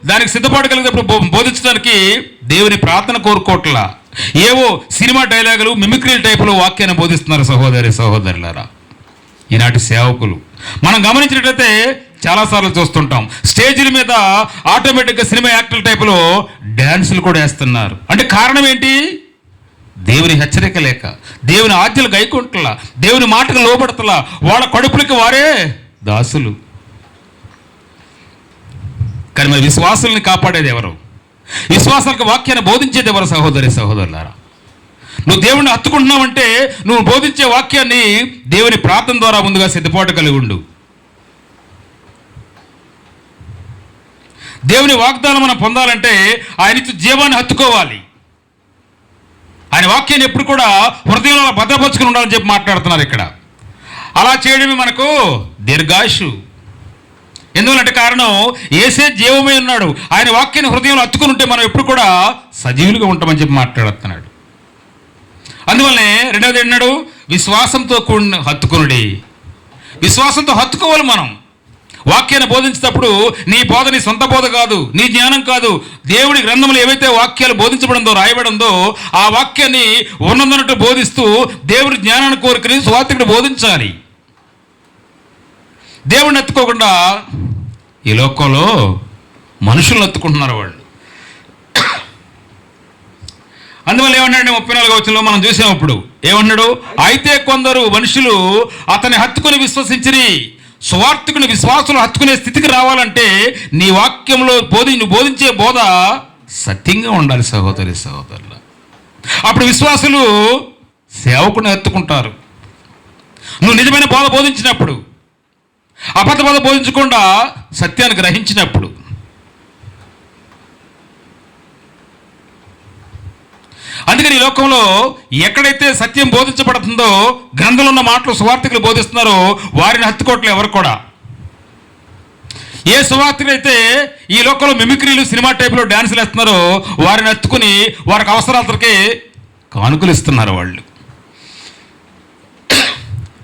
దానికి సిద్ధపాటు కలిగేటప్పుడు బోధించడానికి దేవుని ప్రార్థన కోరుకోవట్లా. ఏవో సినిమా డైలాగులు, మిమిక్రీ టైపులో వాక్యాన్ని బోధిస్తున్నారు సహోదరులారా ఈనాటి సేవకులు. మనం గమనించినట్లయితే చాలాసార్లు చూస్తుంటాం, స్టేజీల మీద ఆటోమేటిక్గా సినిమా యాక్టర్ టైపులో డ్యాన్సులు కూడా వేస్తున్నారు. అంటే కారణం ఏంటి? దేవుని హెచ్చరిక లేక, దేవుని ఆజ్ఞలు గైకొంటలా, దేవుని మాటకు లోబడతలా, వాళ్ళ కడుపులకి వారే దాసులు. కానీ మరి విశ్వాసుల్ని కాపాడేది ఎవరు? విశ్వాసాలకు వాక్యాన్ని బోధించేది ఎవరు? సహోదరులారా, నువ్వు దేవుణ్ణి హత్తుకుంటున్నావంటే నువ్వు బోధించే వాక్యాన్ని దేవుని ప్రార్థన ద్వారా ముందుగా సిద్ధపాటు కలిగి ఉండు. దేవుని వాగ్దానం మనం పొందాలంటే ఆయన ఇచ్చే జీవాన్ని హత్తుకోవాలి. ఆయన వాక్యాన్ని ఎప్పుడు కూడా హృదయంలో భద్రపరుచుకుని ఉండాలని చెప్పి మాట్లాడుతున్నారు ఇక్కడ. అలా చేయడమే మనకు దీర్ఘాయుషు. ఎందువలంటే కారణం యేసే జీవమై ఉన్నాడు. ఆయన వాక్యాన్ని హృదయంలో హత్తుకుని ఉంటే మనం ఎప్పుడు కూడా సజీవులుగా ఉంటామని చెప్పి మాట్లాడుతున్నాడు. అందువల్లనే రెండవది అన్నాడు, విశ్వాసంతో కూడిన హత్తుకునుడి. విశ్వాసంతో హత్తుకోవాలి. మనం వాక్యాన్ని బోధించేటప్పుడు నీ బోధ నీ సొంత బోధ కాదు, నీ జ్ఞానం కాదు. దేవుడి గ్రంథంలో ఏవైతే వాక్యాలు బోధించబడిందో, రాయబడిందో ఆ వాక్యాన్ని ఉన్నదన్నట్టు బోధిస్తూ దేవుడి జ్ఞానాన్ని కోరుకుని సువార్తికుడు బోధించాలి. దేవుడిని ఎత్తుకోకుండా ఈ లోకంలో మనుషులను ఎత్తుకుంటున్నారు వాళ్ళు. అందువల్ల ఏమన్నాడు 34వ వచనంలో మనం చూసామప్పుడు ఏమన్నాడు? అయితే కొందరు మనుషులు అతని హత్తుకుని విశ్వసించిరి. సువార్తికుని విశ్వాసులు హత్తుకునే స్థితికి రావాలంటే నీ వాక్యంలో నువ్వు బోధించే బోధ సత్యంగా ఉండాలి సహోదరులు. అప్పుడు విశ్వాసులు సేవకుని హత్తుకుంటారు. నువ్వు నిజమైన బోధ బోధించినప్పుడు, అబద్ధ బోధ బోధించకుండా సత్యాన్ని గ్రహించినప్పుడు. అందుకని ఈ లోకంలో ఎక్కడైతే సత్యం బోధించబడుతుందో, గ్రంథంలో ఉన్న మాటలు సువార్తికులు బోధిస్తున్నారో వారిని హత్తుకోవట్లేదు ఎవరు కూడా. ఏ సువార్తికులు అయితే ఈ లోకంలో మిమిక్రీలు, సినిమా టైపులో డ్యాన్సులు వేస్తున్నారో వారిని హత్తుకుని వారికి అవసరాలకి కానుకలు ఇస్తున్నారు వాళ్ళు.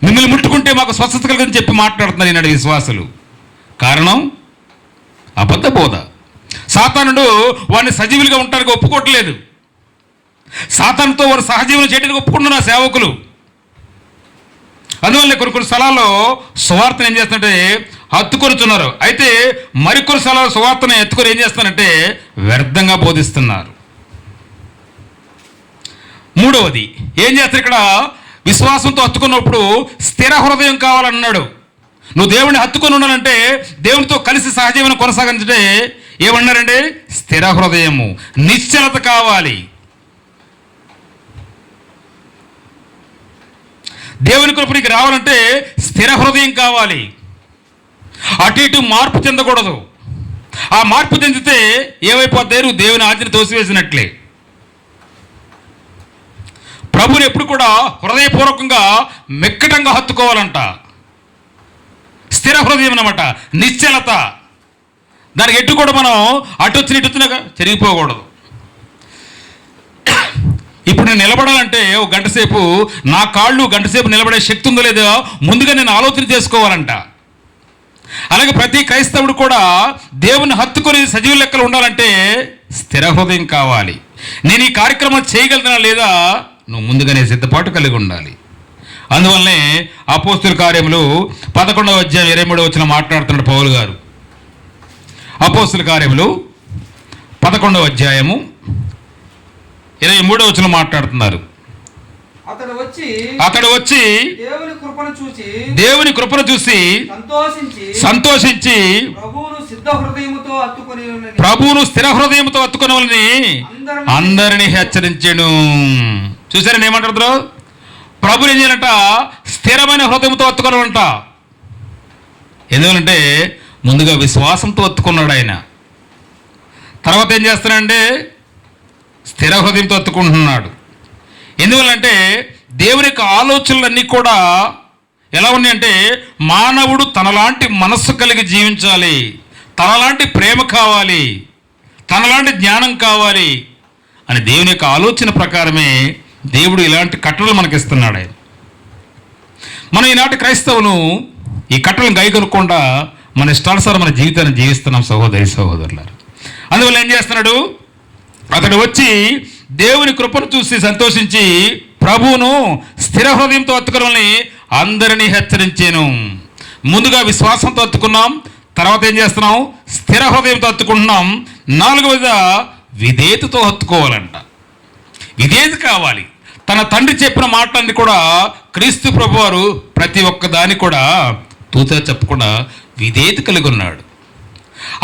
మిమ్మల్ని ముట్టుకుంటే మాకు స్వస్థత కలుగుని చెప్పి మాట్లాడుతున్నారు ఈనాడు విశ్వాసులు. కారణం అబద్ధ బోధ. సాతానుడు వారిని సజీవులుగా ఉండడానికి ఒప్పుకోవట్లేదు. సాతానుతో వారు సహజీవనం చేయడానికి ఒప్పుకుంటున్నారు సేవకులు. అందువల్ల కొన్ని స్థలాల్లో సువార్తను ఏం చేస్తారంటే హత్తుకొనుతున్నారు. అయితే మరికొన్ని స్థలాల్లో సువార్తను ఎత్తుకొని ఏం చేస్తారంటే వ్యర్థంగా బోధిస్తున్నారు. మూడవది ఏం చేస్తారు ఇక్కడ? విశ్వాసంతో హత్తుకున్నప్పుడు స్థిర హృదయం కావాలన్నాడు. నువ్వు దేవుడిని హత్తుకొని ఉండాలంటే, దేవునితో కలిసి సహజీవనం కొనసాగించే ఏమన్నారంటే స్థిర హృదయము, నిశ్చలత కావాలి. దేవుని కృపకి రావాలంటే స్థిర హృదయం కావాలి. అటు ఇటు మార్పు చెందకూడదు. ఆ మార్పు చెందితే ఏమైపోతే నువ్వు దేవుని ఆజ్ఞను తోసివేసినట్లే. ప్రభుని ఎప్పుడు కూడా హృదయపూర్వకంగా మెక్కటంగా హత్తుకోవాలంట. స్థిర హృదయం అన్నమాట, నిశ్చలత. దానికి ఎటు కూడా మనం అటు వచ్చిన ఇటు వచ్చినాక చెరిగిపోకూడదు. ఇప్పుడు నేను నిలబడాలంటే ఒక గంట సేపు నా కాళ్ళు గంట సేపు నిలబడే శక్తి ఉందో లేదో ముందుగా నేను ఆలోచన చేసుకోవాలంట. అలాగే ప్రతి క్రైస్తవుడు కూడా దేవుని హత్తుకొని సజీవ లెక్కలు ఉండాలంటే స్థిర హృదయం కావాలి. నేను ఈ కార్యక్రమం చేయగలుగుతున్నా లేదా నువ్వు ముందుగానే సిద్ధపాటు కలిగి ఉండాలి. అందువల్లనే అపోస్తుల కార్యములు 11వ అధ్యాయం 23వ వచనం మాట్లాడుతున్నాడు పౌలు గారు. అపోస్తుల కార్యములు 11వ అధ్యాయము 23వ వచనం మాట్లాడుతున్నారు. అతడు వచ్చి దేవుని కృపను చూసి సంతోషించి ప్రభువును స్థిర హృదయంతో హత్తుకొనవలని అందరినీ హెచ్చరించెను. చూసారని ఏమంటారు? ప్రభుని ఏం చేయాలంట? స్థిరమైన హృదయంతో హత్తుకొనమంట. ఎందుకంటే ముందుగా విశ్వాసంతో హత్తుకున్నాడు ఆయన. తర్వాత ఏం చేస్తున్నాడంటే స్థిర హృదయంతో హత్తుకుంటున్నాడు. ఎందువల్లంటే దేవుని యొక్క ఆలోచనలన్నీ కూడా ఎలా ఉన్నాయంటే మానవుడు తనలాంటి మనస్సు కలిగి జీవించాలి, తనలాంటి ప్రేమ కావాలి, తనలాంటి జ్ఞానం కావాలి అని దేవుని యొక్క ఆలోచన ప్రకారమే దేవుడు ఇలాంటి కట్టడలు మనకిస్తున్నాడు ఆయన. మనం ఈనాటి క్రైస్తవులు ఈ కట్టలను గైకొనకుండా మన ఇష్టానుసారం మన జీవితాన్ని జీవిస్తున్నాం సహోదరి సహోదరులారు. అందువల్ల ఏం చేస్తున్నాడు? అతడు వచ్చి దేవుని కృపను చూసి సంతోషించి ప్రభువును స్థిర హృదయంతో హత్తుకొనమని అందరినీ హెచ్చరించాను. ముందుగా విశ్వాసంతో హత్తుకున్నాం, తర్వాత ఏం చేస్తున్నాం? స్థిర హృదయంతో హత్తుకుంటున్నాం. నాలుగవదిగా విధేయతతో హత్తుకోవాలంట. విధేయత కావాలి. తన తండ్రి చెప్పిన మాటలన్నీ కూడా క్రీస్తు ప్రభువారు ప్రతి ఒక్క దాన్ని కూడా తూచా చెప్పకుండా విధేయత కలిగి ఉన్నాడు.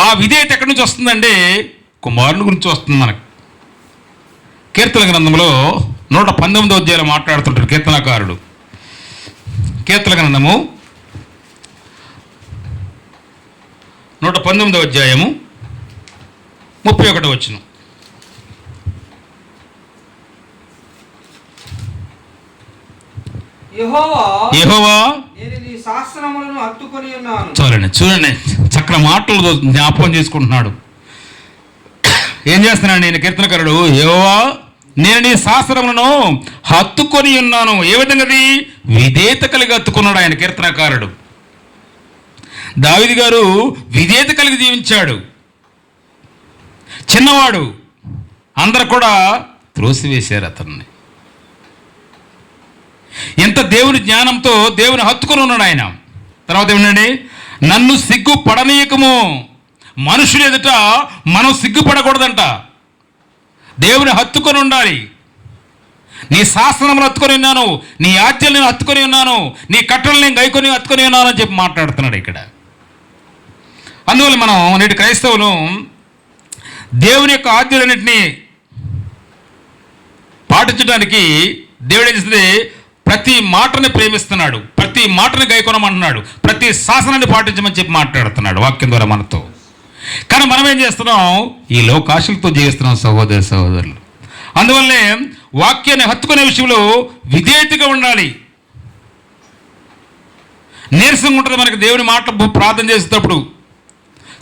ఆ విధేయత ఎక్కడి నుంచి వస్తుందంటే కుమారుని గురించి వస్తుంది మనకు. కీర్తన గ్రంథంలో 119వ అధ్యాయంలో మాట్లాడుతుంటారు కీర్తనకారుడు. కీర్తన గ్రంథము 119వ అధ్యాయము 31వ వచనం. యెహోవా చూడండి చక్కని మాటలు జ్ఞాపకం చేసుకుంటున్నాడు. ఏం చేస్తున్నాడు నేను కీర్తనకారుడు? యెహోవా నేను నీ శాస్త్రములను హత్తుకొని ఉన్నాను. ఏ విధంగా? విధేయత కలిగి హత్తుకున్నాడు ఆయన కీర్తనకారుడు. దావీదు గారు విధేయత కలిగి జీవించాడు. చిన్నవాడు, అందరు కూడా త్రోసివేశారు అతన్ని. ఎంత దేవుని జ్ఞానంతో దేవుని హత్తుకొని ఉన్నాడు ఆయన. తర్వాత ఏమన్నాడు? నన్ను సిగ్గుపడనీయకము. మనుషులు ఎదుట మనం సిగ్గుపడకూడదంట. దేవుని హత్తుకొని ఉండాలి. నీ శాసనములు హత్తుకొని ఉన్నాను, నీ ఆజ్ఞలు నేను హత్తుకొని ఉన్నాను, నీ కట్టలు నేను గైకొని హత్తుకొని ఉన్నాను అని చెప్పి మాట్లాడుతున్నాడు ఇక్కడ. అందువల్ల మనం నేటి క్రైస్తవులు దేవుని యొక్క ఆజ్ఞలన్నింటినీ పాటించడానికి దేవుడు ఏం చేస్తుంది? ప్రతి మాటని ప్రేమిస్తున్నాడు, ప్రతి మాటని గైకొనమంటున్నాడు, ప్రతి శాసనాన్ని పాటించమని చెప్పి మాట్లాడుతున్నాడు వాక్యం ద్వారా మనతో. కానీ మనం ఏం చేస్తున్నాం? ఈ లోకాశలతో జీవిస్తున్నాం సహోదర సహోదరులు. అందువల్లే వాక్యాన్ని హత్తుకునే విషయంలో విధేయతగా ఉండాలి. నీరసంగా ఉంటుంది మనకి దేవుని మాటలు ప్రార్థన చేసేటప్పుడు.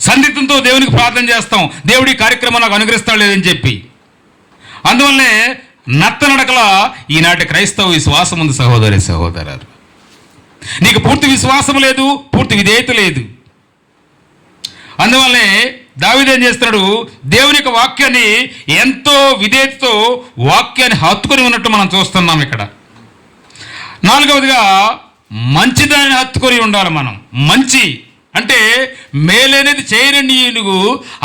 సందిగ్ధంతో దేవునికి ప్రార్థన చేస్తాం, దేవుడి కార్యక్రమం నాకు అనుగ్రహిస్తాడు లేదని చెప్పి. అందువల్లే నత్తనడకల ఈనాటి క్రైస్తవ విశ్వాసం ఉంది సహోదరి సహోదరు. నీకు పూర్తి విశ్వాసం లేదు, పూర్తి విధేయత లేదు. అందువల్లే దావీదు ఏం చేస్తున్నాడు? దేవుని యొక్క వాక్యాన్ని ఎంతో విధేయతతో వాక్యాన్ని హత్తుకొని ఉన్నట్టు మనం చూస్తున్నాం ఇక్కడ. నాలుగవదిగా మంచిదాన్ని హత్తుకొని ఉండాలి మనం. మంచి అంటే మేలైనది చేయనండి నువ్వు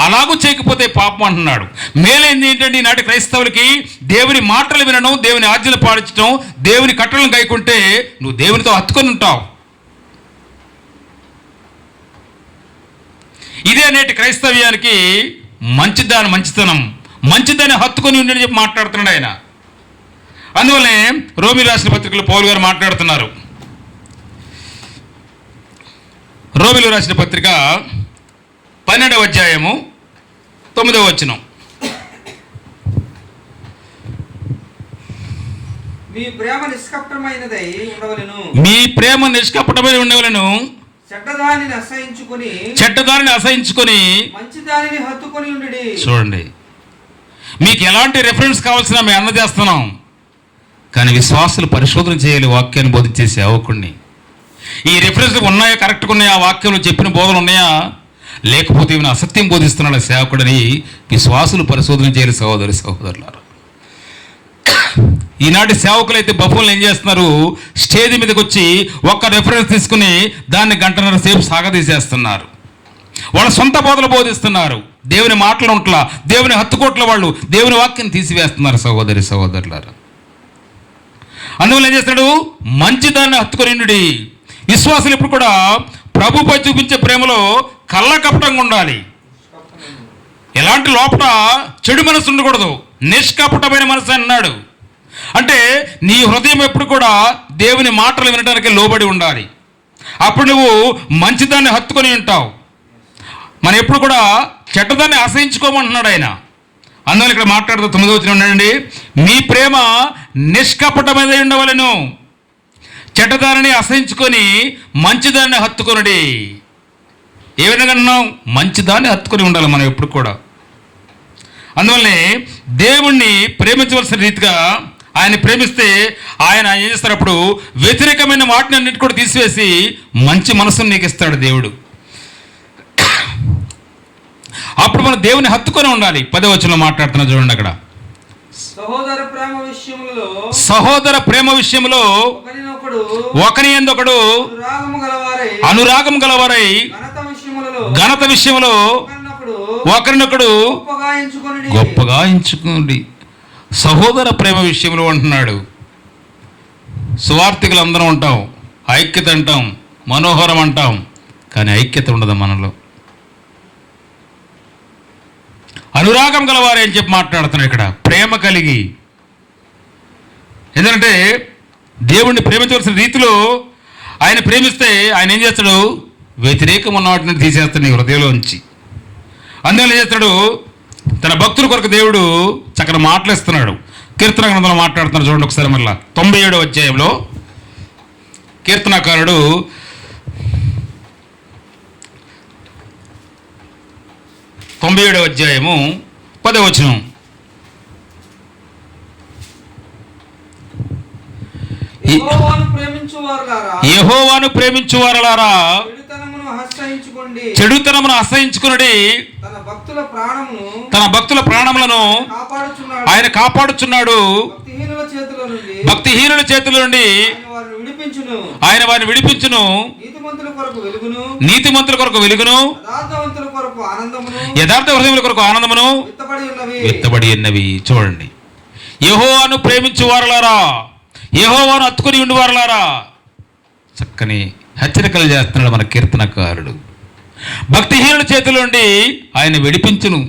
అలాగూ చేయకపోతే పాపం అంటున్నాడు. మేలైనది ఏంటంటే ఈనాటి క్రైస్తవులకి దేవుని మాటలు వినడం, దేవుని ఆజ్ఞలు పాటించడం, దేవుని కట్టలను గైకుంటే నువ్వు దేవునితో హత్తుకొని ఉంటావు. ఇదే నేటి క్రైస్తవ్యానికి మంచితనం, మంచిదాన్ని హత్తుకొని ఉండని చెప్పి మాట్లాడుతున్నాడు ఆయన. అందువల్లే రోమీ రాసిన పత్రికలో పౌలు గారు మాట్లాడుతున్నారు. రోమీలు రాసిన పత్రిక 12వ అధ్యాయము 9వ వచనం. మీ ప్రేమ నిష్కపటమైనదై ఉండవలెను. చెడ్డదానిని అసహించుకొని మంచిదానిని హత్తుకొని ఉండుడి. చూడండి, మీకు ఎలాంటి రెఫరెన్స్ కావాల్సిన మేము అందజేస్తున్నాం. కానీ విశ్వాసులు పరిశోధన చేయాలి వాక్యాన్ని బోధించే సేవకుడిని. ఈ రెఫరెన్స్లు ఉన్నాయా, కరెక్ట్గా ఉన్నాయా, ఆ వాక్యంలో చెప్పిన బోధనలు ఉన్నాయా, లేకపోతే ఏమైనా అసత్యం బోధిస్తున్నాడు సేవకుడని విశ్వాసులు పరిశోధన చేయాలి సహోదరి సహోదరులారు. ఈనాటి సేవకులు అయితే బఫూన్లు ఏం చేస్తున్నారు? స్టేజ్ మీదకి వచ్చి ఒక్క రెఫరెన్స్ తీసుకుని దాన్ని గంటన్నర సేపు సాగదీసేస్తున్నారు. వాళ్ళ సొంత బోధలు బోధిస్తున్నారు. దేవుని మాటలు ఉంట్లా, దేవుని హత్తుకోట్ల వాళ్ళు దేవుని వాక్యం తీసివేస్తున్నారు సహోదరి సహోదరులారు. అందువల్ల ఏం చేస్తాడు? మంచిదాన్ని హత్తుకొని. విశ్వాసులు ఎప్పుడు కూడా ప్రభుపై చూపించే ప్రేమలో కళ్ళకపటంగా ఉండాలి. ఎలాంటి లోపల చెడు మనసు ఉండకూడదు, నిష్కపటమైన మనసు అన్నాడు. అంటే నీ హృదయం ఎప్పుడు కూడా దేవుని మాటలు వినడానికి లోబడి ఉండాలి. అప్పుడు నువ్వు మంచిదాన్ని హత్తుకొని ఉంటావు. మనం ఎప్పుడు కూడా చెడ్డదాన్ని అసహించుకోమంటున్నాడు ఆయన. అందువల్ల ఇక్కడ మాట్లాడుతూ 9వ వచనం ఉండండి, మీ ప్రేమ నిష్కపటమైనది ఉండవలెను, చెడ్డదానిని అసహించుకొని మంచిదాన్ని హత్తుకొనుడి. ఏ విధంగా అన్నాం? మంచిదాన్ని హత్తుకొని ఉండాలి మనం ఎప్పుడు కూడా. అందువల్లనే దేవుణ్ణి ప్రేమించవలసిన రీతిగా ఆయన ప్రేమిస్తే ఆయన ఏం చేస్తారు? అప్పుడు వ్యతిరేకమైన వాటిని అన్నిటి కూడా తీసివేసి మంచి మనసును నీకు ఇస్తాడు దేవుడు. అప్పుడు మనం దేవుని హత్తుకొని ఉండాలి. 10వ వచనంలో మాట్లాడుతున్నా చూడండి. అక్కడ సహోదర ప్రేమ విషయంలో ఒకని యందొకడు అనురాగం గలవారై ఘనత విషయంలో ఒకరినొకడు గొప్పగా ఎంచుకోండి. సహోదర ప్రేమ విషయంలో అంటున్నాడు. సువార్థికులు అందరం ఉంటాం, ఐక్యత అంటాం, మనోహరం అంటాం, కానీ ఐక్యత ఉండదు మనలో. అనురాగం గలవారే అని చెప్పి మాట్లాడుతున్నాడు ఇక్కడ. ప్రేమ కలిగి, ఎందుకంటే దేవుణ్ణి ప్రేమించవలసిన రీతిలో ఆయన ప్రేమిస్తే ఆయన ఏం చేస్తాడు? వ్యతిరేకం ఉన్న వాటిని తీసేస్తాడు నీ హృదయంలోంచి. అందువల్ల ఏం చేస్తాడు? తన భక్తుల కొరకు దేవుడు చక్కని మాటలిస్తున్నాడు. కీర్తన గ్రంథంలో మాట్లాడుతున్నాడు చూడండి ఒకసారి. మళ్ళా 97వ అధ్యాయంలో కీర్తనకారుడు 97వ అధ్యాయము 10వ వచనం. యెహోవాను ప్రేమించువారలారా చెడుతనమును అసహించుకొనుడి. తన భక్తుల ప్రాణములను ఆయన కాపాడుచున్నాడు. భక్తిహీనుల చేతుల నుండి ఆయన వారిని విడిపించును. నీతిమంతుల కొరకు వెలుగును, యథార్థ హృదయముల కొరకు ఆనందమును విత్తబడి ఉన్నవి. చూడండి, యెహోవాను ప్రేమించువారలారా, యెహోవాను హత్తుకొని ఉండివారలారా. చక్కని హెచ్చరికలు చేస్తున్నాడు మన కీర్తనకారుడు. భక్తిహీనుల చేతుల నుండి ఆయన విడిపించును.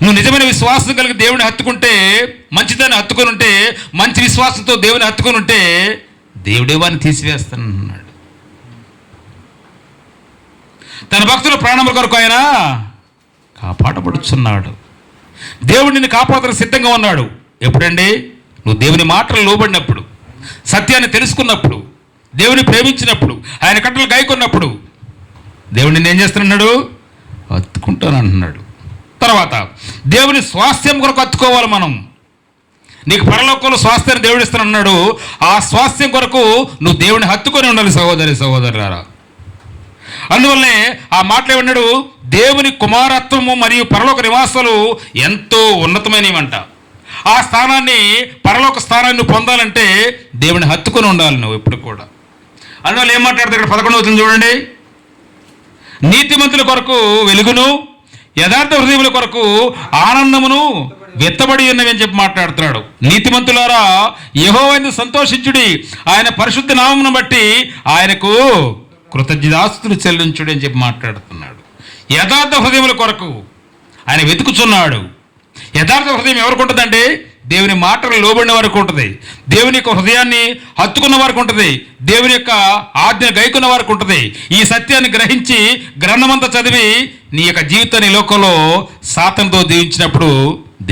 నువ్వు నిజమైన విశ్వాసం కలిగి దేవుని హత్తుకుంటే, మంచిదాన్ని హత్తుకొని ఉంటే, మంచి విశ్వాసంతో దేవుని హత్తుకొని ఉంటే దేవుడే వారిని తీసివేస్తానన్నాడు. తన భక్తుల ప్రాణముల కొరకు ఆయన కాపాడబడుచున్నాడు. దేవుడు నిన్ను కాపాడడానికి సిద్ధంగా ఉన్నాడు. ఎప్పుడండి? నువ్వు దేవుని మాటలు లోబడినప్పుడు, సత్యాన్ని తెలుసుకున్నప్పుడు, దేవుని ప్రేమించినప్పుడు, ఆయన కట్టలు గాయకున్నప్పుడు దేవుడు నిన్ను ఏం చేస్తున్నాడు? హత్తుకుంటానంటున్నాడు. తర్వాత దేవుని స్వాస్థ్యం కొరకు హత్తుకోవాలి మనం. నీకు పరలోకంలో స్వాస్థ్యాన్ని దేవుడు ఇస్తానన్నాడు. ఆ స్వాస్థ్యం కొరకు నువ్వు దేవుని హత్తుకొని ఉండాలి సహోదరి సహోదరులారా. అందువల్లనే ఆ మాటలు ఏమన్నాడు? దేవుని కుమారత్వము మరియు పరలోక నివాసాలు ఎంతో ఉన్నతమైనవంట. ఆ స్థానాన్ని, పరలోక స్థానాన్ని నువ్వు పొందాలంటే దేవుని హత్తుకొని ఉండాలి నువ్వు ఎప్పుడు కూడా. అందువల్ల ఏం మాట్లాడుతాడు ఇక్కడ 11వ వచనం చూడండి. నీతిమంతుల కొరకు వెలుగును, యథార్థ హృదయముల కొరకు ఆనందమును విత్తబడి ఉన్నవి అని చెప్పి మాట్లాడుతున్నాడు. నీతిమంతులారా యెహోవాను సంతోషించుడి, ఆయన పరిశుద్ధ నామమును బట్టి ఆయనకు కృతజ్ఞతాస్తుతులు చెల్లించుడి అని చెప్పి మాట్లాడుతున్నాడు. యథార్థ హృదయముల కొరకు ఆయన వెతుకుచున్నాడు. యథార్థ హృదయం ఎవరికి ఉంటుందంటే దేవుని మాటలు లోబడిన వారికి ఉంటుంది, దేవుని యొక్క హృదయాన్ని హత్తుకున్న వారికి ఉంటుంది, దేవుని యొక్క ఆజ్ఞ గైకున్న వారికి ఉంటుంది. ఈ సత్యాన్ని గ్రహించి గ్రంథమంతా చదివి నీ యొక్క జీవితాన్ని లోకంలో సాతానుతో దీవించినప్పుడు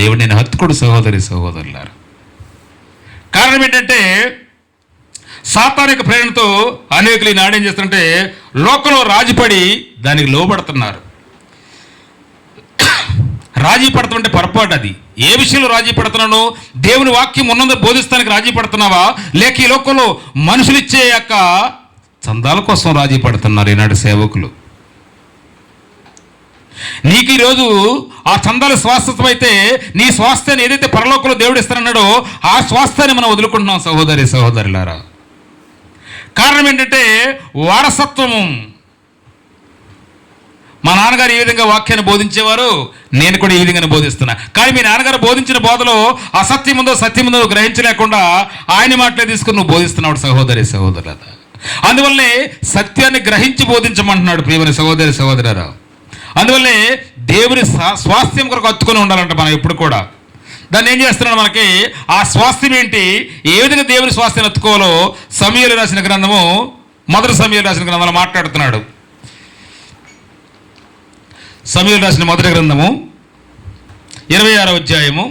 దేవుడు నేను హత్తుకుడు సహోదరి సహోదరులారా. కారణం ఏంటంటే సాతాను యొక్క ప్రేరణతో అనేకులు ఈనాడు ఏం చేస్తారంటే లోకంలో రాజీపడి దానికి లోబడుతున్నారు. రాజీ పడుతుంటే పొరపాటు. అది ఏ విషయంలో రాజీ పడుతున్నాను? దేవుని వాక్యం ఉన్నందుకు బోధిస్తానికి రాజీ పడుతున్నావా, లేక ఈ లోకంలో మనుషులు ఇచ్చే యొక్క చందాల కోసం రాజీ పడుతున్నారు ఈనాడు సేవకులు? నీకు ఈరోజు ఆ చందాల స్వాస్థ్యం అయితే నీ స్వాస్థ్యాన్ని ఏదైతే పరలోకంలో దేవుడు ఇస్తానన్నాడో ఆ స్వాస్థ్యాన్ని మనం వదులుకుంటున్నాం సహోదరి సహోదరులారా. కారణం ఏంటంటే వారసత్వము. మా నాన్నగారు ఈ విధంగా వాక్యాన్ని బోధించేవారు, నేను కూడా ఈ విధంగానే బోధిస్తున్నా. కానీ మీ నాన్నగారు బోధించిన బోధలో అసత్యం ఉందో సత్యం ఉందో గ్రహించలేకుండా ఆయన మాటలే తీసుకుని నువ్వు బోధిస్తున్నావు సహోదరి సహోదరుల. అందువల్లే సత్యాన్ని గ్రహించి బోధించమంటున్నాడు ప్రియమైన సహోదరి సహోదరులారా. అందువల్లే దేవుని స్వాస్థ్యం కొరకు హత్తుకొని ఉండాలంట మనం ఎప్పుడు కూడా. దాన్ని ఏం చేస్తున్నాడు మనకి ఆ స్వాస్థ్యం ఏంటి, ఏ విధంగా దేవుని స్వాస్థ్యాన్ని హత్తుకోవాలో సమూయేలు రాసిన గ్రంథము, మొదటి సమూయేలు రాసిన గ్రంథంలో మాట్లాడుతున్నాడు. సమూయేలు రాసిన మొదటి గ్రంథము 26వ అధ్యాయము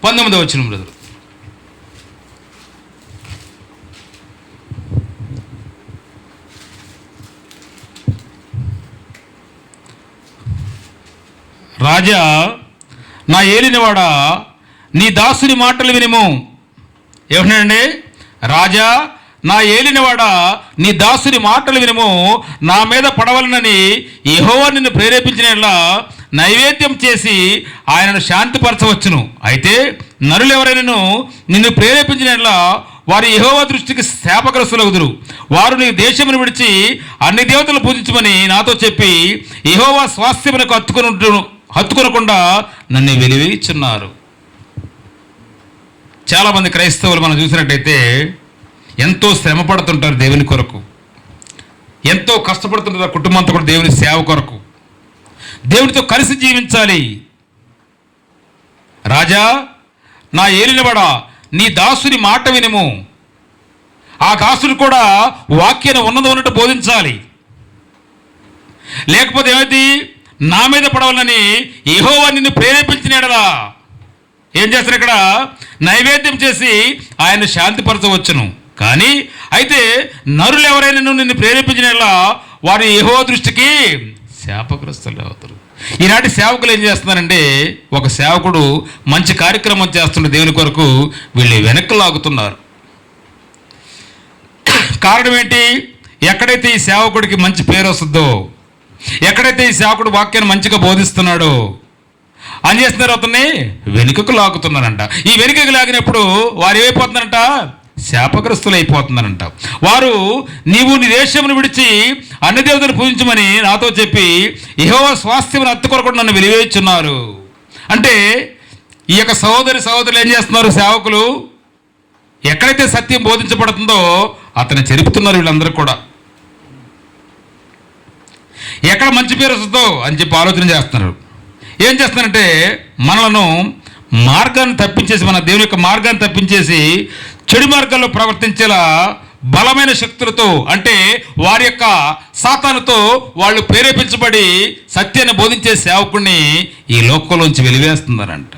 19వ వచనం బ్రదర్. రాజా, నా ఏలినవాడా, నీ దాసుని మాటలు వినుము. ఏమంటాడండి? రాజా, నా ఏలినవాడా, నీ దాసుని మాటలు వినుము. నా మీద పడవలనని యెహోవా నిన్ను ప్రేరేపించినట్లా నైవేద్యం చేసి ఆయనను శాంతిపరచవచ్చును. అయితే నరులెవరైనను నిన్ను ప్రేరేపించినట్లా వారు యెహోవా దృష్టికి శాపగ్రస్తులగుదురు. వారు నీ దేశమును విడిచి అన్ని దేవతలు పూజించమని నాతో చెప్పి యెహోవా స్వాస్థ్యమునకు హత్తుకొనకుండా నన్ను వెలివేయుచున్నారు. చాలామంది క్రైస్తవులు మనం చూసినట్టయితే ఎంతో శ్రమ పడుతుంటారు దేవుని కొరకు, ఎంతో కష్టపడుతుంటారు కుటుంబంతో కూడా దేవుని సేవ కొరకు, దేవునితో కలిసి జీవించాలి. రాజా, నా ఏలినవాడా, నీ దాసుని మాట వినుము. ఆ దాసుడు కూడా వాక్యాన్ని ఉన్నట్టు బోధించాలి. లేకపోతే ఏమైంది? నా మీద పడవాలని యెహోవా నిన్ను ప్రేరేపించినాడలా ఏం చేస్తారు? ఇక్కడ నైవేద్యం చేసి ఆయన శాంతిపరచవచ్చును. కానీ అయితే నరులు ఎవరైనా నిన్ను ప్రేరేపించినట్లా వారి యెహోవా దృష్టికి శాపగ్రస్తులు అవుతారు. ఈనాటి సేవకులు ఏం చేస్తున్నారంటే, ఒక సేవకుడు మంచి కార్యక్రమం చేస్తున్న దేవుని కొరకు వీళ్ళు వెనక్కి లాగుతున్నారు. కారణం ఏంటి? ఎక్కడైతే ఈ సేవకుడికి మంచి పేరు వస్తుందో, ఎక్కడైతే ఈ సేవకుడు వాక్యాన్ని మంచిగా బోధిస్తున్నాడో అని చేస్తున్నారు, అతన్ని వెనుకకు లాగుతున్నారంట. ఈ వెనుకకు లాగినప్పుడు వారు ఏమైపోతున్నారంట? శాపగ్రస్తులు అయిపోతున్నారంట. వారు నీవు నీ దేశమును విడిచి అన్ని దేవతలు పూజించమని నాతో చెప్పి యెహోవా స్వాస్థ్యమును హత్తుకొనకుండా నన్ను వెలివేయుచున్నారు. అంటే ఈ యొక్క సహోదరులు ఏం చేస్తున్నారు? సేవకులు ఎక్కడైతే సత్యం బోధించబడుతుందో అతన్ని చెరుపుతున్నారు వీళ్ళందరూ కూడా. ఎక్కడ మంచి పేరు వస్తుందో అని చెప్పి ఆలోచన చేస్తున్నారు. ఏం చేస్తున్నారంటే మనలను మార్గాన్ని తప్పించేసి, మన దేవుని యొక్క మార్గాన్ని తప్పించేసి చెడు మార్గాల్లో ప్రవర్తించేలా బలమైన శక్తులతో, అంటే వారి యొక్క సాతానుతో వాళ్ళు ప్రేరేపించబడి సత్యాన్ని బోధించే సేవకుడిని ఈ లోకంలోంచి వెలివేస్తున్నారంట.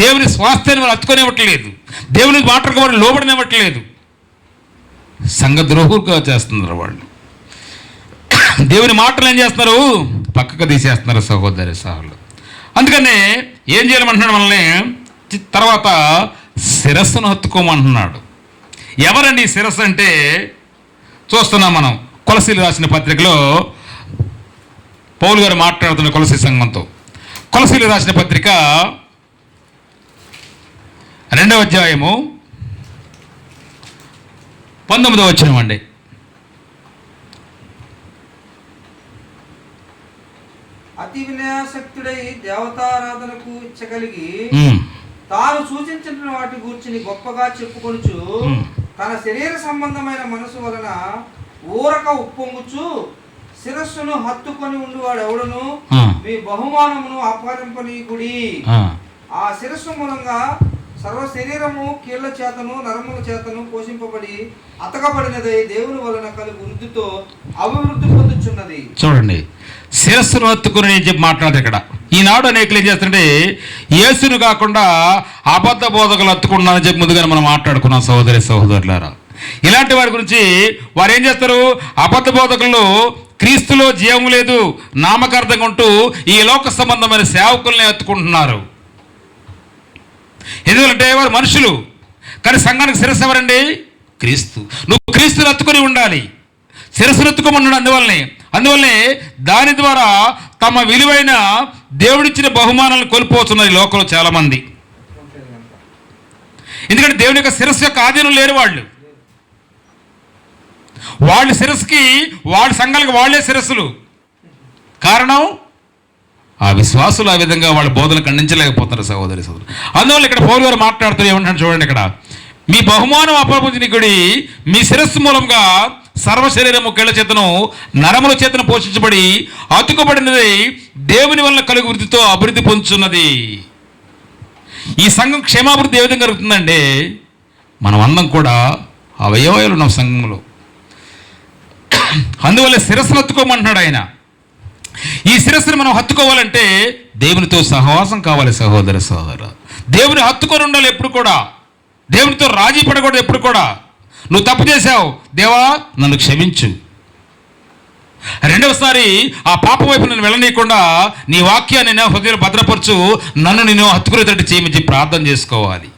దేవుని స్వాస్థ్యాన్ని వాళ్ళు హత్తుకొనివ్వట్లేదు, దేవుని మాటలకు వాళ్ళు లోబడనివ్వట్లేదు, సంఘ ద్రోహులుగా చేస్తున్నారు వాళ్ళు. దేవుని మాటలు ఏం చేస్తున్నారు? పక్కకు తీసేస్తున్నారు సహోదరి సహోదరులు. అందుకనే ఏం చేయాలమంటున్నాడు మనల్ని? తర్వాత శిరస్సును హత్తుకోమంటున్నాడు. ఎవరండి ఈ శిరస్సు అంటే? చూస్తున్నాం మనం కొలసీలు రాసిన పత్రికలో పౌలు గారు మాట్లాడుతున్న కొలసీ సంఘంతో. కొలసీలు రాసిన పత్రిక 2వ అధ్యాయము 19వ వచనం అండి. అతి వినయాసక్తుడై దేవతారాధనకు ఇచ్చగలిగి తాను సూచించిన వాటి గూర్చి గొప్పగా చెప్పుకొనుచు తన శరీర సంబంధమైన మనసు వలన ఊరక ఉప్పొంగుచు శిరస్సును హత్తుకొని ఉండువాడు ఎవడును మీ బహుమానమును అపహరింపనీయుడి. ఆ శిరస్సు మూలంగా సర్వ శరీరము కీళ్ల చేతను నరముల చేతను పోషింపబడి అతకబడినదై దేవుని వలన కలుగు వృద్ధితో అభివృద్ధి పొందుచున్నది. చూడండి, శిరస్సును హత్తుకుని అని చెప్పి మాట్లాడతారు ఇక్కడ. ఈనాడు అనేకలు ఏం చేస్తుంటే యేసును కాకుండా అబద్ధ బోధకులు హత్తుకుంటున్నారని చెప్పి ముందుగానే మనం మాట్లాడుకున్నాం సహోదరి సహోదరులారా. ఇలాంటి వారి గురించి వారు ఏం చేస్తారు? అబద్ధ బోధకులు క్రీస్తులో జీవం లేదు నామకార్థంగా ఉంటూ ఈ లోక సంబంధమైన సేవకుల్ని హత్తుకుంటున్నారు. ఎందుకంటే వారు మనుషులు, కానీ సంఘానికి శిరస్సు ఎవరండి? క్రీస్తు. నువ్వు క్రీస్తుని హత్తుకొని ఉండాలి, శిరస్సును హత్తుకోమన్నాడు. అందువల్లే దాని ద్వారా తమ విలువైన దేవుడిచ్చిన బహుమానాలను కోల్పోతున్నారు ఈ లోకంలో చాలామంది. ఎందుకంటే దేవుని యొక్క శిరస్సు యొక్క ఆధీనం లేరు వాళ్ళు. వాళ్ళ శిరస్సుకి వాళ్ళ సంఘాలకు వాళ్ళే శిరస్సులు. కారణం ఆ విశ్వాసులు ఆ విధంగా వాళ్ళ బోధన ఖండించలేకపోతున్నారు సహోదరి సహోదరు. అందువల్ల ఇక్కడ పౌలు గారు మాట్లాడుతూ ఏమంటారు చూడండి, ఇక్కడ మీ బహుమానం అపరిమితుడి మీ శిరస్సు మూలంగా సర్వ శరీరము కీళ్ళ చేతను నరముల చేతను పోషించబడి అతుకబడినది దేవుని వల్ల కలుగు వృద్ధితో అభివృద్ధి పొందుతున్నది. ఈ సంఘం క్షేమాభివృద్ధి ఏ విధంగా జరుగుతుందంటే మనం అందం కూడా అవయవాలు ఉన్నాం సంఘంలో. అందువల్ల శిరస్సును హత్తుకోమంటున్నాడు ఆయన. ఈ శిరస్సును మనం హత్తుకోవాలంటే దేవునితో సహవాసం కావాలి సహోదర సహోదర. దేవుని హత్తుకొని ఉండాలి ఎప్పుడు కూడా. దేవునితో రాజీ పడకూడదు ఎప్పుడు కూడా. నువ్వు తప్పు చేశావు, దేవా నన్ను క్షమించు. రెండవసారి ఆ పాప వైపు నన్ను వెళ్ళనీయకుండా నీ వాక్యాన్ని నేను హృదయంలో భద్రపరచు, నన్ను నేను హత్తుకునేటట్టు చేయమని ప్రార్థన చేసుకోవాలి.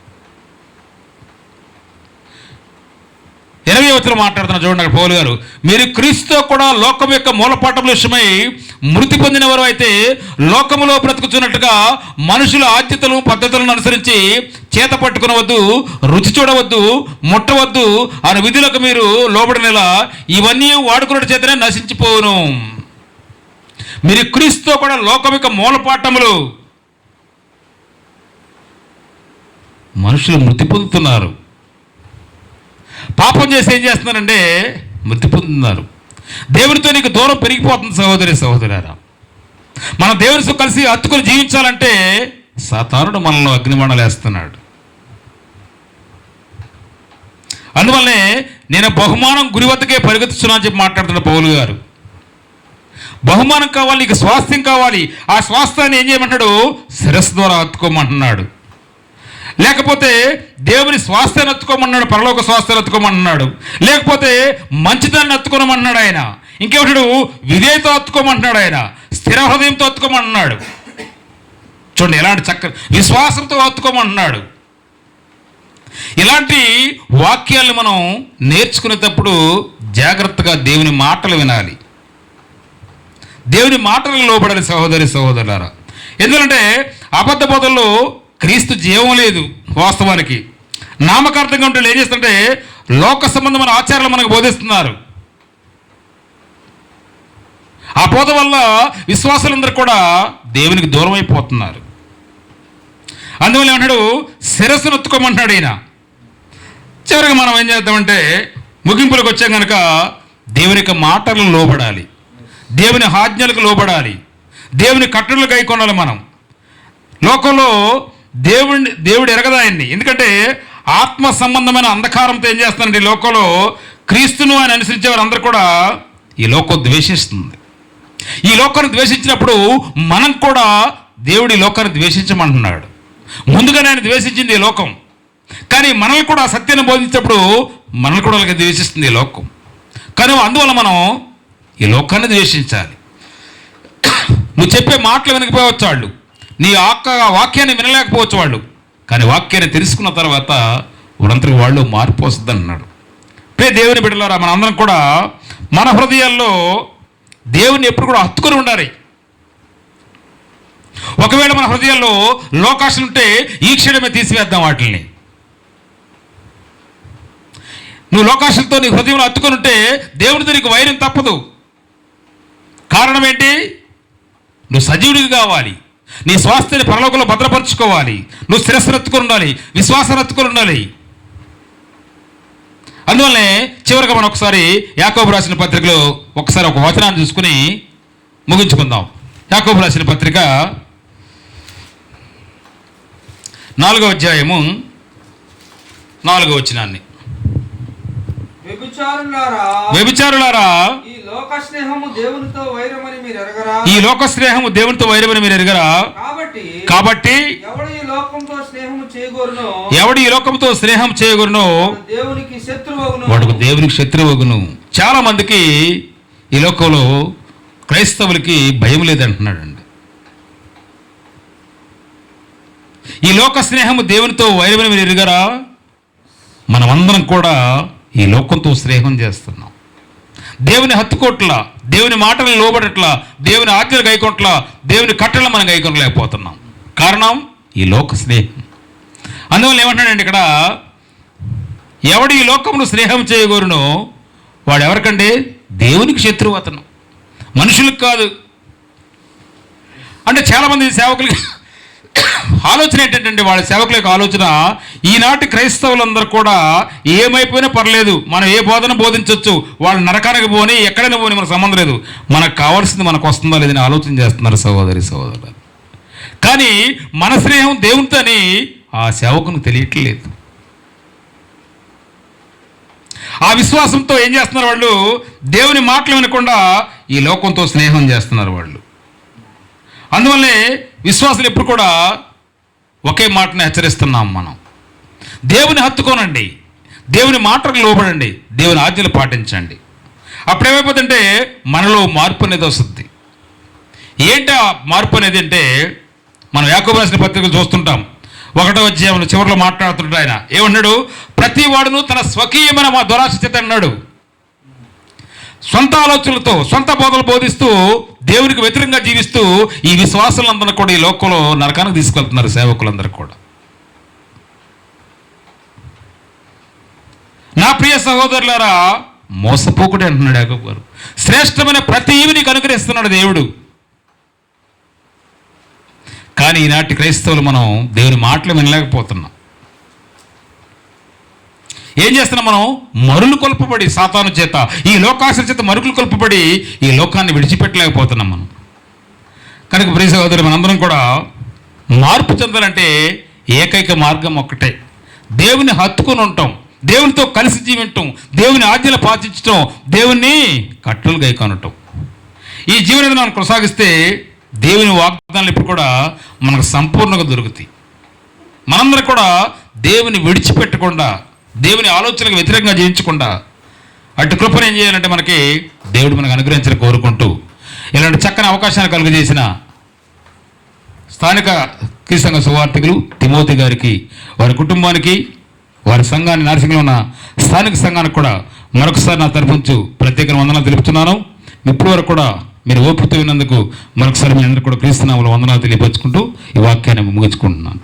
20వ వచనం మాట్లాడుతున్నా చూడండి పౌలు గారు, మీరు క్రీస్తుతో కూడా లోకం యొక్క మూలపాఠముల విషయమై మృతి పొందినవారు అయితే లోకములో బ్రతుకుతున్నట్టుగా మనుషుల ఆద్యతలు పద్ధతులను అనుసరించి చేత పట్టుకునవద్దు, రుచి చూడవద్దు, ముట్టవద్దు అనే విధులకు మీరు లోబడినలా ఇవన్నీ వాడుకున్న చేతనే నశించిపోవును. మీరు క్రీస్తుతో కూడా లోకం యొక్క మూలపాఠములు. మనుషులు మృతి పొందుతున్నారు. పాపం చేసి ఏం చేస్తున్నారంటే మృతి పొందుతున్నారు. దేవునితో నీకు దూరం పెరిగిపోతుంది సహోదరి సహోదరారా. మనం దేవునితో కలిసి హత్తుకొని జీవించాలంటే సాతానుడు మనలో అగ్నిమండలు వేస్తున్నాడు. అందువల్లనే నేను బహుమానం గురి వద్దకే పరిగెత్తుతున్నా అని చెప్పి మాట్లాడుతున్న పౌలు గారు. బహుమానం కావాలి, నీకు స్వాస్థ్యం కావాలి. ఆ స్వాస్థ్యాన్ని ఏం చేయమంటాడు? శిరస్సు ద్వారా హత్తుకోమంటున్నాడు. లేకపోతే దేవుని స్వాస్థ్యాన్ని ఎత్తుకోమన్నాడు, పరలోక స్వాస్థ్యాన్ని ఎత్తుకోమన్నాడు. లేకపోతే మంచిదాన్ని ఎత్తుకోమన్నాడు ఆయన. ఇంకేమంటాడు? విధేయతో ఎత్తుకోమంటున్నాడు ఆయన. స్థిర హృదయంతో ఎత్తుకోమన్నాడు. చూడండి ఎలాంటి చక్కని విశ్వాసంతో ఎత్తుకోమంటున్నాడు. ఇలాంటి వాక్యాలను మనం నేర్చుకునేటప్పుడు జాగ్రత్తగా దేవుని మాటలు వినాలి, దేవుని మాటలకు లోబడాలి సహోదరి సహోదరులారా. ఎందుకంటే అబద్ధ బోధల్లో క్రీస్తు జీవం లేదు. వాస్తవానికి నామకార్థంగా ఉంటే ఏం చేస్తుంటే లోక సంబంధమైన ఆచారాలు మనకు బోధిస్తున్నారు. ఆ బోధ వల్ల విశ్వాసులందరూ కూడా దేవునికి దూరం అయిపోతున్నారు. అందువల్ల ఏమంటాడు? శిరస్సును ఎత్తుకోమంటున్నాడు ఈయన. చివరికి మనం ఏం చేద్దామంటే ముగింపులకు వచ్చాం కనుక దేవుని యొక్క మాటలను లోబడాలి, దేవుని ఆజ్ఞలకు లోబడాలి, దేవుని కట్టడలు గైకొనాలి. మనం లోకంలో దేవుడు ఎరగదాయన్ని. ఎందుకంటే ఆత్మ సంబంధమైన అంధకారంతో ఏం చేస్తానంటే ఈ లోకంలో క్రీస్తును ఆయన అనుసరించే వారందరూ కూడా ఈ లోకం ద్వేషిస్తుంది. ఈ లోకాన్ని ద్వేషించినప్పుడు మనం కూడా దేవుడి లోకాన్ని ద్వేషించమంటున్నాడు. ముందుగానే ఆయన ద్వేషించింది ఈ లోకం, కానీ మనల్ని కూడా సత్యాన్ని బోధించినప్పుడు మనల్ని కూడా అలాగే ద్వేషిస్తుంది ఈ లోకం. కానీ అందువల్ల మనం ఈ లోకాన్ని ద్వేషించాలి. నువ్వు చెప్పే మాటలు వినకపోవచ్చు వాళ్ళు, నీ వాక్యాన్ని వినలేకపోవచ్చు వాళ్ళు, కానీ వాక్యాన్ని తెలుసుకున్న తర్వాత వారంతరికి వాళ్ళు మార్పు వస్తుంది అన్నాడు. దేవుని బిడ్డలారా, మన అందరం కూడా మన హృదయాల్లో దేవుని ఎప్పుడు కూడా హత్తుకొని ఉండాలి. ఒకవేళ మన హృదయాల్లో లోకాశలు ఉంటే ఈ క్షణమే తీసివేద్దాం వాటిని. నువ్వు లోకాశలతో నీ హృదయంలో హత్తుకొని ఉంటే దేవునితో నీకు వైరం తప్పదు. కారణం ఏంటి? నువ్వు సజీవుడికి కావాలి, నీ స్వాస్థ్యాన్ని పరలోకంలో భద్రపరచుకోవాలి, నువ్వు శిరస్సును ఎత్తుకొని ఉండాలి, విశ్వాసాన్ని ఎత్తుకొని ఉండాలి. అందువల్లనే చివరిగా మనం ఒకసారి యాకోబు రాసిన పత్రికలో ఒకసారి ఒక వచనాన్ని చూసుకుని ముగించుకుందాం. యాకోబు రాసిన పత్రిక 4వ అధ్యాయము 4వ వచనాన్ని. వ్యభిచారులారా, ఈ లోక స్నేహము దేవునితో వైరమని మీరు ఎరగరా? కాబట్టి ఎవడు ఈ లోకంతో స్నేహం చేయగోరునో వాడుకు దేవునికి శత్రువగును. చాలా మందికి ఈ లోకంలో క్రైస్తవులకి భయం లేదంటున్నాడండి. ఈ లోక స్నేహము దేవునితో వైరమని మీరు ఎరగరా? మనమందరం కూడా ఈ లోకంతో స్నేహం చేస్తున్నాం. దేవుని హత్తుకోట్ల, దేవుని మాటలను లోబడట్ల, దేవుని ఆజ్ఞలు గైకొట్ల, దేవుని కట్టలను మనం గైకొనలేకపోతున్నాం. కారణం ఈ లోక స్నేహం. అందువల్ల ఏమంటున్నాడండి ఇక్కడ, ఎవడు ఈ లోకమును స్నేహం చేయగోరునో వాడు ఎవరికంటే దేవునికి శత్రువు, అతను మనుషులకు కాదు. అంటే చాలామంది సేవకులకి ఆలోచన ఏంటంటే, వాళ్ళ సేవకుల యొక్క ఆలోచన, ఈనాటి క్రైస్తవులందరూ కూడా ఏమైపోయినా పర్లేదు, మనం ఏ బోధన బోధించవచ్చు, వాళ్ళు నరకానికి పోని ఎక్కడైనా పోని మనకు సంబంధం లేదు, మనకు కావాల్సింది మనకు వస్తుందా లేదని ఆలోచన చేస్తున్నారు సహోదరి సహోదరులు. కానీ మన స్నేహం దేవునితో అని ఆ సేవకునికి తెలియట్లేదు. ఆ విశ్వాసంతో ఏం చేస్తున్నారు వాళ్ళు? దేవుని మాటలు వినకుండా ఈ లోకంతో స్నేహం చేస్తున్నారు వాళ్ళు. అందువల్లే విశ్వాసులు ఎప్పుడు కూడా ఒకే మాటను హెచ్చరిస్తున్నాం మనం, దేవుని హత్తుకోనండి, దేవుని మాటలకు లోబడండి, దేవుని ఆజ్ఞలు పాటించండి. అప్పుడేమైపోతుందంటే మనలో మార్పు అనేది వస్తుంది. ఏంటి ఆ మార్పు అనేది అంటే, మనం యాకోబు రాసిన పత్రికలు చూస్తుంటాం. 1వ అధ్యాయంలో చివరిలో మాట్లాడుతుంటాడు ఆయన. ఏమన్నాడు? ప్రతి వాడును తన స్వకీయమైన మా దురాశ చేత అన్నాడు. సొంత ఆలోచనలతో సొంత బోధలు బోధిస్తూ దేవునికి వ్యతిరేకంగా జీవిస్తూ ఈ విశ్వాసులందరూ కూడా ఈ లోకంలో నరకానికి తీసుకెళ్తున్నారు సేవకులందరూ కూడా. నా ప్రియ సహోదరులారా, మోసపోకుడే అంటున్నాడు యాకోబు గారు. శ్రేష్టమైన ప్రతి ఈవి నీకు అనుగ్రహిస్తున్నాడు దేవుడు. కానీ ఈనాటి క్రైస్తవులు మనం దేవుని మాటలు వినలేకపోతున్నాం. ఏం చేస్తున్నాం? మనం మరులు కొల్పబడి సాతాను చేత, ఈ లోకాశ చేత మరుకులు కొల్పబడి ఈ లోకాన్ని విడిచిపెట్టలేకపోతున్నాం మనం. కనుక ప్రియ సహోదరు, మనందరం కూడా మార్పు చెందాలంటే ఏకైక మార్గం ఒక్కటే, దేవుని హత్తుకొని ఉంటాం, దేవునితో కలిసి జీవించటం, దేవుని ఆజ్ఞలు పాటించటం, దేవుని కట్టులు గైకొనటం. ఈ జీవన విధానాన్ని కొనసాగిస్తే దేవుని వాగ్దానాలు ఇప్పుడు కూడా మనకు సంపూర్ణంగా దొరుకుతాయి. మనందరం కూడా దేవుని విడిచిపెట్టకుండా, దేవుని ఆలోచనకు వ్యతిరేకంగా జీవించకుండా అటు కృపను ఏం చేయాలంటే మనకి దేవుడు మనకు అనుగ్రహించాలని కోరుకుంటూ, ఇలాంటి చక్కని అవకాశాన్ని కలుగజేసిన స్థానిక క్రీస్తు సంఘ సువార్థికులు తిమోతి గారికి, వారి కుటుంబానికి, వారి సంఘాన్ని నర్సింగ్లో ఉన్న స్థానిక సంఘానికి కూడా మరొకసారి నా తరఫు నుంచి ప్రత్యేక వందనాలు తెలుపుతున్నాను. ఇప్పటి వరకు కూడా మీరు ఓపికతో విన్నందుకు మరొకసారి మీ అందరూ కూడా క్రీస్తు నామములో వందనాలు తెలియపరుచుకుంటూ ఈ వాక్యాన్ని ముగించుకుంటున్నాను.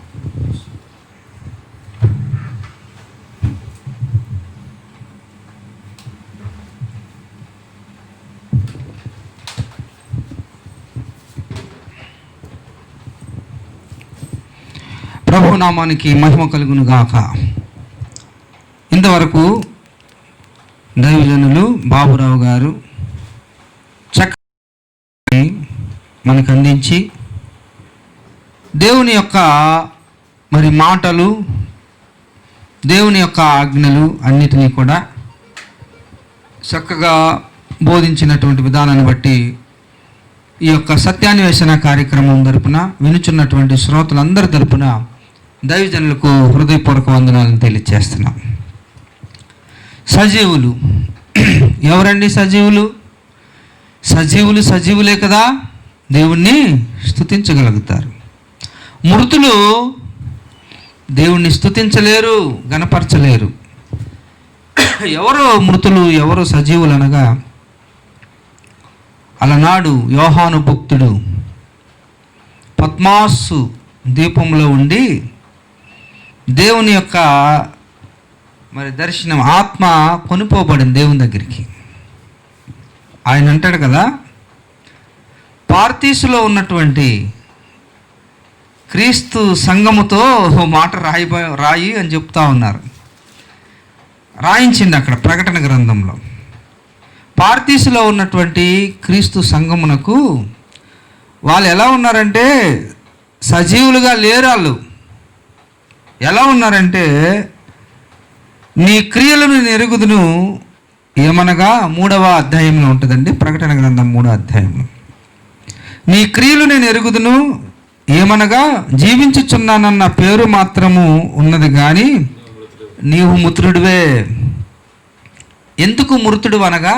ప్రభు నామానికి మహిమ కలుగును గాక. ఇంతవరకు దైవజనులు బాబురావు గారు చక్కని మనకు అందించి దేవుని యొక్క మరి మాటలు, దేవుని యొక్క ఆజ్ఞలు అన్నిటినీ కూడా చక్కగా బోధించినటువంటి విధానాన్ని బట్టి ఈ యొక్క సత్యాన్వేషణ కార్యక్రమం తరపున వినుచున్నటువంటి శ్రోతలందరి తరపున దైవజనులకు హృదయపూర్వక వందనాలను తెలియజేస్తున్నాం. సజీవులు ఎవరండి? సజీవులు సజీవులే కదా దేవుణ్ణి స్తుతించగలుగుతారు. మృతులు దేవుణ్ణి స్తుతించలేరు, గణపరచలేరు. ఎవరు మృతులు, ఎవరు సజీవులు అనగా, అలనాడు యోహాను భక్తుడు పద్మాసు దీపంలో ఉండి దేవుని యొక్క మరి దర్శనం, ఆత్మ కొనుపోబడింది దేవుని దగ్గరికి. ఆయన అంటాడు కదా, పార్తీసులో ఉన్నటువంటి క్రీస్తు సంఘముతో మాట రాయి అని చెప్తా ఉన్నారు. రాయించింది అక్కడ ప్రకటన గ్రంథంలో. పార్తీసులో ఉన్నటువంటి క్రీస్తు సంఘమునకు వాళ్ళు ఎలా ఉన్నారంటే సజీవులుగా లేరు. వాళ్ళు ఎలా ఉన్నారంటే, నీ క్రియలను నెరుగుదును ఏమనగా 3వ అధ్యాయంలో ఉంటుందండి, ప్రకటన గ్రంథం 3వ అధ్యాయంలో. నీ క్రియలు నేను ఎరుగుదును ఏమనగా, జీవించుచున్నానన్న పేరు మాత్రము ఉన్నది కానీ నీవు మృతుడివే. ఎందుకు మృతుడు అనగా,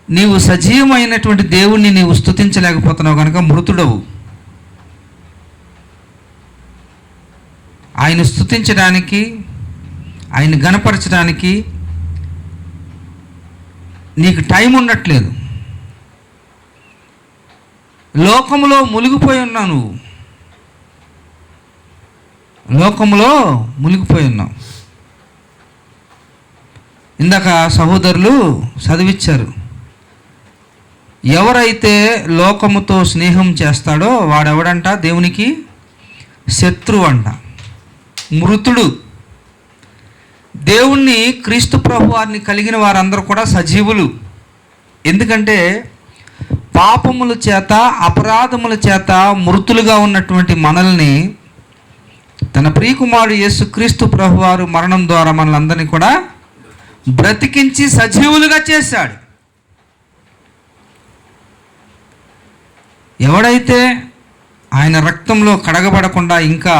నీవు సజీవమైనటువంటి దేవుణ్ణి నీవు స్తుతించలేకపోతున్నావు కనుక మృతుడవు. ఆయన స్తుతించడానికి, ఆయన గణపరచడానికి నీకు టైం ఉండట్లేదు. లోకంలో మునిగిపోయి ఉన్నావు, నువ్వు లోకంలో మునిగిపోయి ఉన్నావు. ఇందాక సహోదరులు చదివిచ్చారు. ఎవరైతే లోకముతో స్నేహం చేస్తాడో వాడెవడంట? దేవునికి శత్రువు అంట, మృతుడు. దేవుణ్ణి, క్రీస్తు ప్రభు వారిని కలిగిన వారందరూ కూడా సజీవులు. ఎందుకంటే పాపముల చేత, అపరాధముల చేత మృతులుగా ఉన్నటువంటి మనల్ని తన ప్రియకుమారుడు యేసుక్రీస్తు ప్రభు వారు మరణం ద్వారా మనలందరినీ కూడా బ్రతికించి సజీవులుగా చేశాడు. ఎవడైతే ఆయన రక్తంలో కడగబడకుండా ఇంకా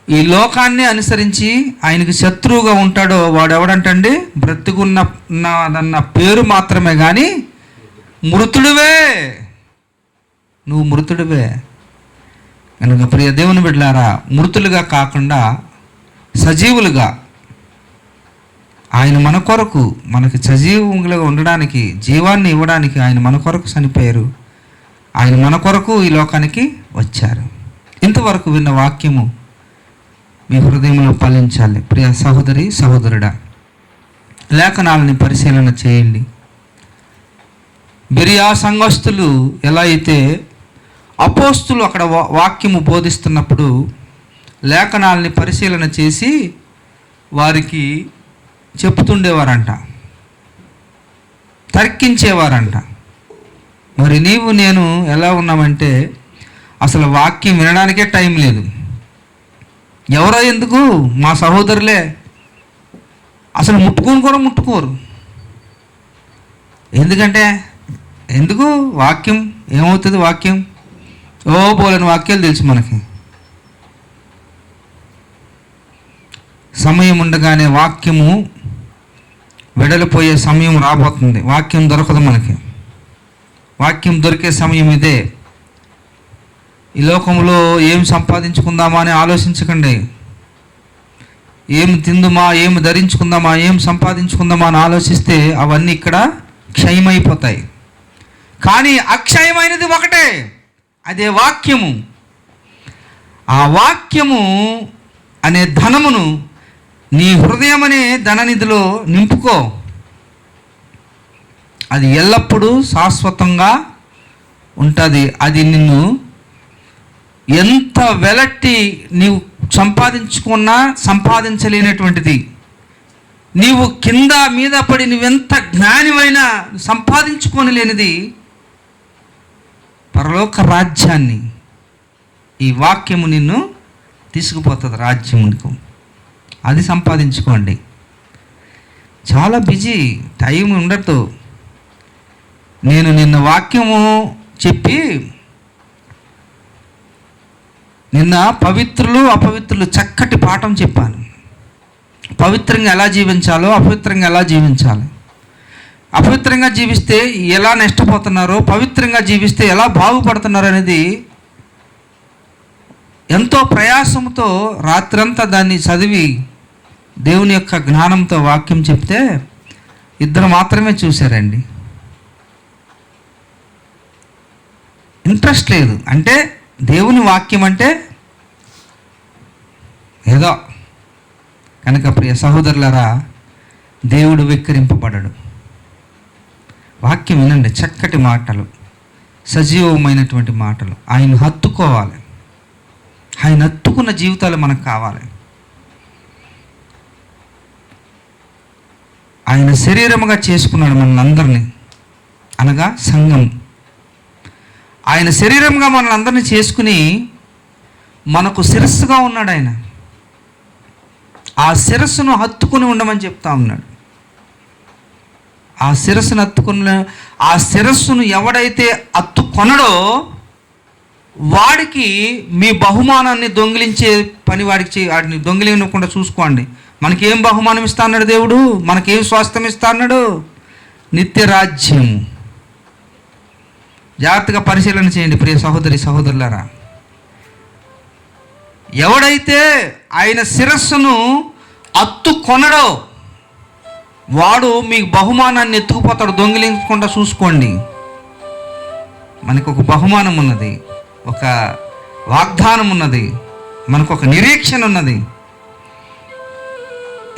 ఈ లోకాన్ని అనుసరించి ఆయనకి శత్రువుగా ఉంటాడో వాడెవడంటండి? బ్రతుకున్నదన్న పేరు మాత్రమే కానీ మృతుడివే. నువ్వు మృతుడివే. కనుక ప్రియ దేవుని బిడ్డలారా, మృతులుగా కాకుండా సజీవులుగా ఆయన మన కొరకు, మనకి సజీవులుగా ఉండడానికి, జీవాన్ని ఇవ్వడానికి ఆయన మన కొరకు చనిపోయారు. ఆయన మన కొరకు ఈ లోకానికి వచ్చారు. ఇంతవరకు విన్న వాక్యము మీ హృదయంలో ఫలించాలి. ప్రియ సహోదరి, సహోదరుడా, లేఖనాలని పరిశీలన చేయండి. బెరియా సంఘస్థులు ఎలా అయితే అపోస్తులు అక్కడ వాక్యము బోధిస్తున్నప్పుడు లేఖనాలని పరిశీలన చేసి వారికి చెప్తుండేవారంట, తర్కించేవారంట. మరి నీవు నేను ఎలా ఉన్నామంటే అసలు వాక్యం వినడానికే టైం లేదు. ఎవరో ఎందుకు, మా సహోదరులే అసలు ముట్టుకోరు. ఎందుకు వాక్యం ఏమవుతుంది? వాక్యం పోలేని వాక్యాలు తెలుసు మనకి. సమయం ఉండగానే వాక్యము వెడలిపోయే సమయం రాబోతుంది. వాక్యం దొరకదు మనకి. వాక్యం దొరికే సమయం ఇదే. ఈ లోకంలో ఏం సంపాదించుకుందామా అని ఆలోచించకండి. ఏం తిందుమా, ఏం ధరించుకుందామా, ఏం సంపాదించుకుందామా అని ఆలోచిస్తే అవన్నీ ఇక్కడ క్షయమైపోతాయి. కానీ అక్షయమైనది ఒకటే, అదే వాక్యము. ఆ వాక్యము అనే ధనమును నీ హృదయం అనే ధననిధిలో నింపుకో. అది ఎల్లప్పుడూ శాశ్వతంగా ఉంటుంది. అది నిన్ను ఎంత వెలట్టి నీవు సంపాదించుకున్నా సంపాదించలేనటువంటిది. నీవు కింద మీద పడి నువ్వెంత జ్ఞానివైనా సంపాదించుకొని లేనిది పరలోక రాజ్యాన్ని. ఈ వాక్యము నిన్ను తీసుకుపోతుంది రాజ్యమునికి. అది సంపాదించుకోండి. చాలా బిజీ, టైం ఉండదు. నేను నిన్న వాక్యము చెప్పి నిన్న పవిత్రులు అపవిత్రులు చక్కటి పాఠం చెప్పాను. పవిత్రంగా ఎలా జీవించాలో, అపవిత్రంగా ఎలా జీవించాలి, అపవిత్రంగా జీవిస్తే ఎలా నష్టపోతున్నారో, పవిత్రంగా జీవిస్తే ఎలా బాగుపడుతున్నారో అనేది ఎంతో ప్రయాసంతో రాత్రంతా దాన్ని చదివి దేవుని యొక్క జ్ఞానంతో వాక్యం చెప్తే 2 మాత్రమే చూశారండి. ఇంట్రెస్ట్ లేదు. అంటే దేవుని వాక్యం అంటే ఏదో. కనుక ప్రియ సహోదరులారా, దేవుడు వెక్కిరింపబడడు. వాక్యం వినండి, చక్కటి మాటలు, సజీవమైనటువంటి మాటలు. ఆయన హత్తుకోవాలి. ఆయన హత్తుకున్న జీవితాలు మనకు కావాలి. ఆయన శరీరముగా చేసుకున్నాడు మనందరినీ, అనగా సంఘం. ఆయన శరీరంగా మనల్ని అందరినీ చేసుకుని మనకు శిరస్సుగా ఉన్నాడు. ఆయన ఆ శిరస్సును హత్తుకుని ఉండమని చెప్తా ఉన్నాడు. ఆ శిరస్సును హత్తుకున్న, ఆ శిరస్సును ఎవడైతే హత్తుకొనడో వాడికి మీ బహుమానాన్ని దొంగిలించే పని వాడిని దొంగిలించకుండా చూసుకోండి. మనకేం బహుమానం ఇస్తా అన్నాడు దేవుడు? మనకేం స్వాస్థ్యం ఇస్తా అన్నాడు? నిత్య రాజ్యము. జాగ్రత్తగా పరిశీలన చేయండి ప్రియ సహోదరి సహోదరులారా. ఎవడైతే ఆయన శిరస్సును హత్తుకొనడో వాడు మీకు బహుమానాన్ని ఎత్తుకుపోతాడు. దొంగిలించకుండా చూసుకోండి. మనకు ఒక బహుమానం ఉన్నది, ఒక వాగ్దానం ఉన్నది, మనకు ఒక నిరీక్షణ ఉన్నది.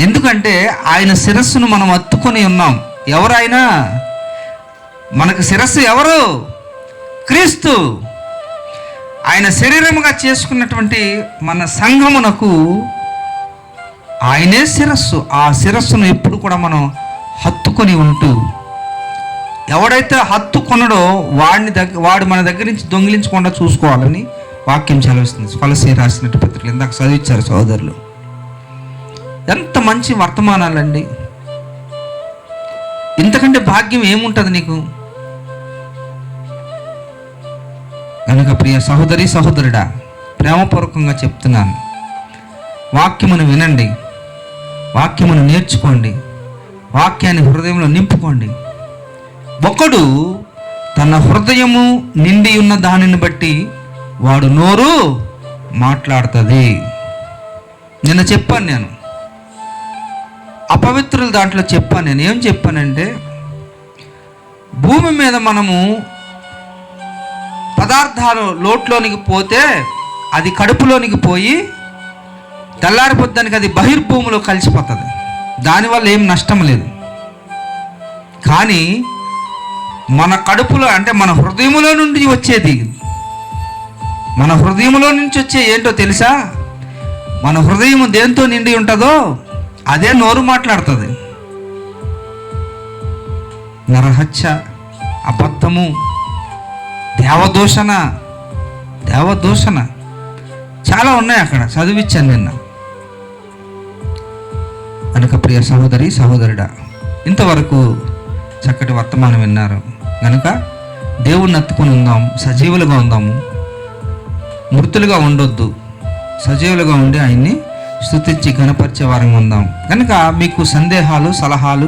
ఎందుకంటే ఆయన శిరస్సును మనం హత్తుకొని ఉన్నాం. ఎవరైనా మనకు శిరస్సు ఎవరు? క్రీస్తు. ఆయన శరీరముగా చేసుకున్నటువంటి మన సంఘమునకు ఆయనే శిరస్సు. ఆ శిరస్సును ఎప్పుడు కూడా మనం హత్తుకొని ఉంటూ, ఎవడైతే హత్తుకొనడో వాడు మన దగ్గర నుంచి దొంగిలించకుండా చూసుకోవాలని వాక్యం చదివిస్తుంది. కొలస్సీ రాసినట్టు పత్రికలు ఇందాక చదివించారు సోదరులు. ఎంత మంచి వర్తమానాలండి! ఇంతకంటే భాగ్యం ఏముంటుంది నీకు? కనుక ప్రియ సహోదరి సహోదరుడా, ప్రేమపూర్వకంగా చెప్తున్నాను, వాక్యమును వినండి, వాక్యమును నేర్చుకోండి, వాక్యాన్ని హృదయంలో నింపుకోండి. ఒకడు తన హృదయము నిండి ఉన్న దానిని బట్టి వాడు నోరు మాట్లాడుతుంది. నిన్న చెప్పాను, నేను అపవిత్రుల దాంట్లో చెప్పాను. నేను ఏం చెప్పానంటే, భూమి మీద మనము పదార్థాలు లోట్లోనికి పోతే అది కడుపులోనికి పోయి తెల్లారిపోద్దానికి అది బహిర్భూమిలో కలిసిపోతుంది. దానివల్ల ఏం నష్టం లేదు. కానీ మన కడుపులో, అంటే మన హృదయములో నుండి వచ్చేది, మన హృదయములో నుంచి వచ్చే ఏంటో తెలుసా? మన హృదయం దేంతో నిండి ఉంటుందో అదే నోరు మాట్లాడుతుంది. నరహత్య, అబద్ధము, దేవదూషణ చాలా ఉన్నాయి అక్కడ, చదివించాను నిన్న. కనుక ప్రియ సహోదరి సహోదరుడా, ఇంతవరకు చక్కటి వర్తమానం విన్నారు. కనుక దేవుణ్ణి హత్తుకొని ఉందాం, సజీవులుగా ఉందాము, మృతులుగా ఉండొద్దు, సజీవులుగా ఉండి ఆయన్ని స్తుతించి ఘనపరిచే వారంగా ఉందాం. కనుక మీకు సందేహాలు, సలహాలు,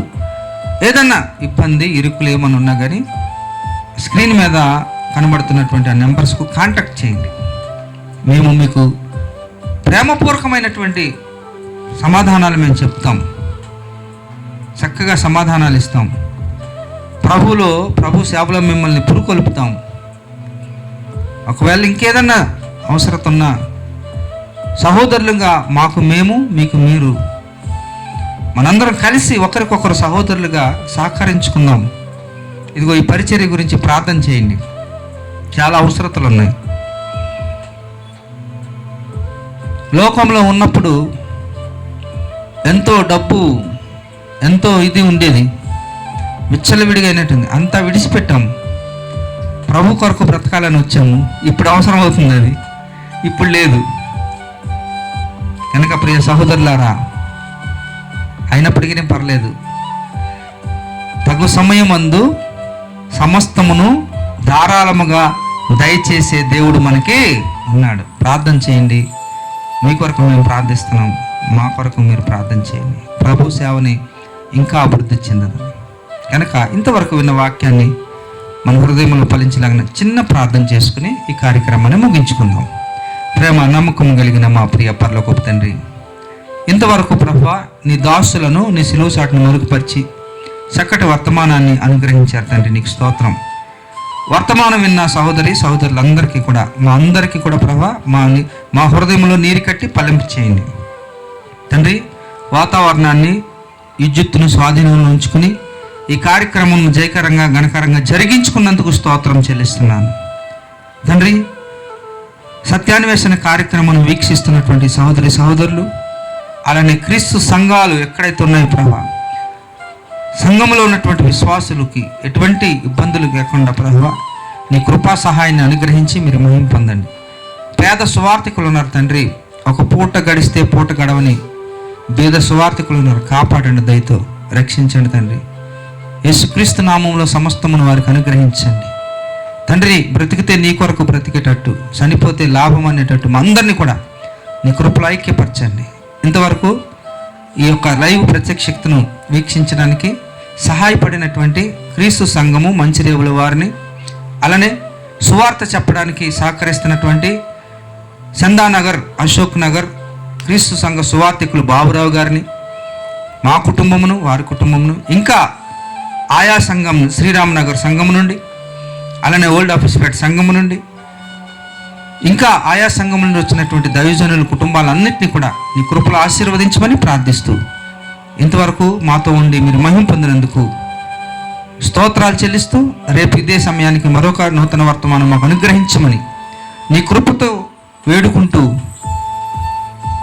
ఏదన్నా ఇబ్బంది, ఇరుకులు ఏమన్నా ఉన్నా కానీ స్క్రీన్ మీద కనబడుతున్నటువంటి ఆ నెంబర్స్కు కాంటాక్ట్ చేయండి. మేము మీకు ప్రేమపూర్వకమైనటువంటి సమాధానాలు మేము చెప్తాం, చక్కగా సమాధానాలు ఇస్తాం. ప్రభు సేవలో మిమ్మల్ని పురుకొల్పుతాం. ఒకవేళ ఇంకేదన్నా అవసరత ఉన్నా సహోదరులుగా మాకు మేము, మీకు మీరు, మనందరం కలిసి ఒకరికొకరు సహోదరులుగా సహకరించుకుందాం. ఇదిగో ఈ పరిచర్య గురించి ప్రార్థన చేయండి. చాలా అవసరతలు ఉన్నాయి. లోకంలో ఉన్నప్పుడు ఎంతో డబ్బు, ఎంతో ఇది ఉండేది, విచ్చలవిడిగా అయినట్టుంది. అంతా విడిచిపెట్టాము, ప్రభు కొరకు బ్రతకాలని వచ్చాము. ఇప్పుడు అవసరం అవుతుంది అది, ఇప్పుడు లేదు. కనుక ప్రియ సహోదరులారా, అయినప్పటికీ పర్లేదు, తగు సమయమందు సమస్తమును ధారాళముగా దయచేసే దేవుడు మనకి ఉన్నాడు. ప్రార్థన చేయండి. మీ కొరకు మేము ప్రార్థిస్తున్నాం, మా కొరకు మీరు ప్రార్థన చేయండి. ప్రభు సేవని ఇంకా అభివృద్ధి చెందదు. కనుక ఇంతవరకు విన్న వాక్యాన్ని మన హృదయంలో ఫలించలాగిన చిన్న ప్రార్థన చేసుకుని ఈ కార్యక్రమాన్ని ముగించుకుందాం. ప్రేమ నమ్మకం కలిగిన మా ప్రియ పరలోకపు తండ్రి, ఇంతవరకు ప్రభువా నీ దాసులను నీ సిలువ చాటును మరుగుపరిచి చక్కటి వర్తమానాన్ని అనుగ్రహించారు తండ్రి. నీకు స్తోత్రం. వర్తమానం విన్న సహోదరి సహోదరులందరికీ కూడా, మా అందరికీ కూడా ప్రభువా మా హృదయంలో నీరు కట్టి ఫలింపు చేయండి తండ్రి. వాతావరణాన్ని, విద్యుత్తును స్వాధీనంలో ఉంచుకుని ఈ కార్యక్రమం జయకరంగా ఘనకరంగా జరిగించుకున్నందుకు స్తోత్రం చెల్లిస్తున్నాను తండ్రి. సత్యాన్వేషణ కార్యక్రమం వీక్షిస్తున్నటువంటి సహోదరి సహోదరులు, అలానే క్రీస్తు సంఘాలు ఎక్కడైతే ఉన్నాయో ప్రభా, సంఘంలో ఉన్నటువంటి విశ్వాసులకి ఎటువంటి ఇబ్బందులు లేకుండా ప్రభువా నీ కృపా సహాయాన్ని అనుగ్రహించి మీరు మహిమ పొందండి. పేద సువార్థికులు ఉన్నారు తండ్రి, ఒక పూట గడిస్తే పూట గడవని పేద సువార్థికులు ఉన్నారు. కాపాడండి, దయతో రక్షించండి తండ్రి. యేసుక్రీస్తు నామంలో సమస్తమును వారికి అనుగ్రహించండి తండ్రి. బ్రతికితే నీ కొరకు బ్రతికేటట్టు, చనిపోతే లాభం అనేటట్టు మా అందరినీ కూడా నీ కృపలో ఐక్యపరచండి. ఇంతవరకు ఈ యొక్క లైవ్ ప్రత్యక్షతను వీక్షించడానికి సహాయపడినటువంటి క్రీస్తు సంఘము మంచిరేవుల వారిని, అలానే సువార్త చెప్పడానికి సహకరిస్తున్నటువంటి చందానగర్, అశోక్ నగర్ క్రీస్తు సంఘ సువార్థికులు బాబురావు గారిని, మా కుటుంబమును, వారి కుటుంబమును, ఇంకా ఆయా సంఘం శ్రీరామ్ నగర్ సంఘం నుండి, అలానే ఓల్డ్ ఆఫీస్పేట సంఘం నుండి, ఇంకా ఆయా సంఘం నుండి వచ్చినటువంటి దైవజనుల కుటుంబాలన్నింటినీ కూడా నీ కృపలో ఆశీర్వదించమని ప్రార్థిస్తూ ఇంతవరకు మాతో ఉండి మీరు మహిమ పొందినందుకు స్తోత్రాలు చెల్లిస్తూ రేపు ఇదే సమయానికి మరొక నూతన వర్తమానం మాకు అనుగ్రహించమని నీ కృపతో వేడుకుంటూ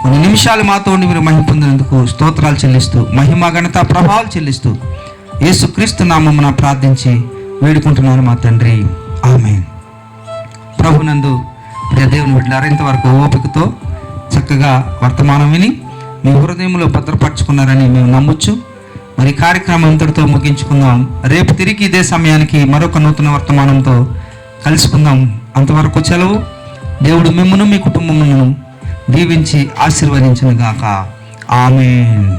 కొన్ని నిమిషాలు మాతో ఉండి మీరు మహిమ పొందినందుకు స్తోత్రాలు చెల్లిస్తూ మహిమ ఘనత ప్రభావాలు చెల్లిస్తూ యేసుక్రీస్తు నామమున ప్రార్థించి వేడుకుంటున్నాను మా తండ్రి, ఆమేన్. ప్రభునందు ప్రియ దేవుని బిడ్డలారా, ఇంతవరకు ఓపికతో చక్కగా వర్తమానం విని మీ హృదయంలో భద్రపరచుకున్నారని మేము నమ్మొచ్చు. మరి కార్యక్రమం ఇంతటితో ముగించుకుందాం. రేపు తిరిగి ఇదే సమయానికి మరొక నూతన వర్తమానంతో కలుసుకుందాం. అంతవరకు సెలవు. దేవుడు మిమ్మును మీ కుటుంబమును దీవించి ఆశీర్వదించును గాక. ఆమేన్.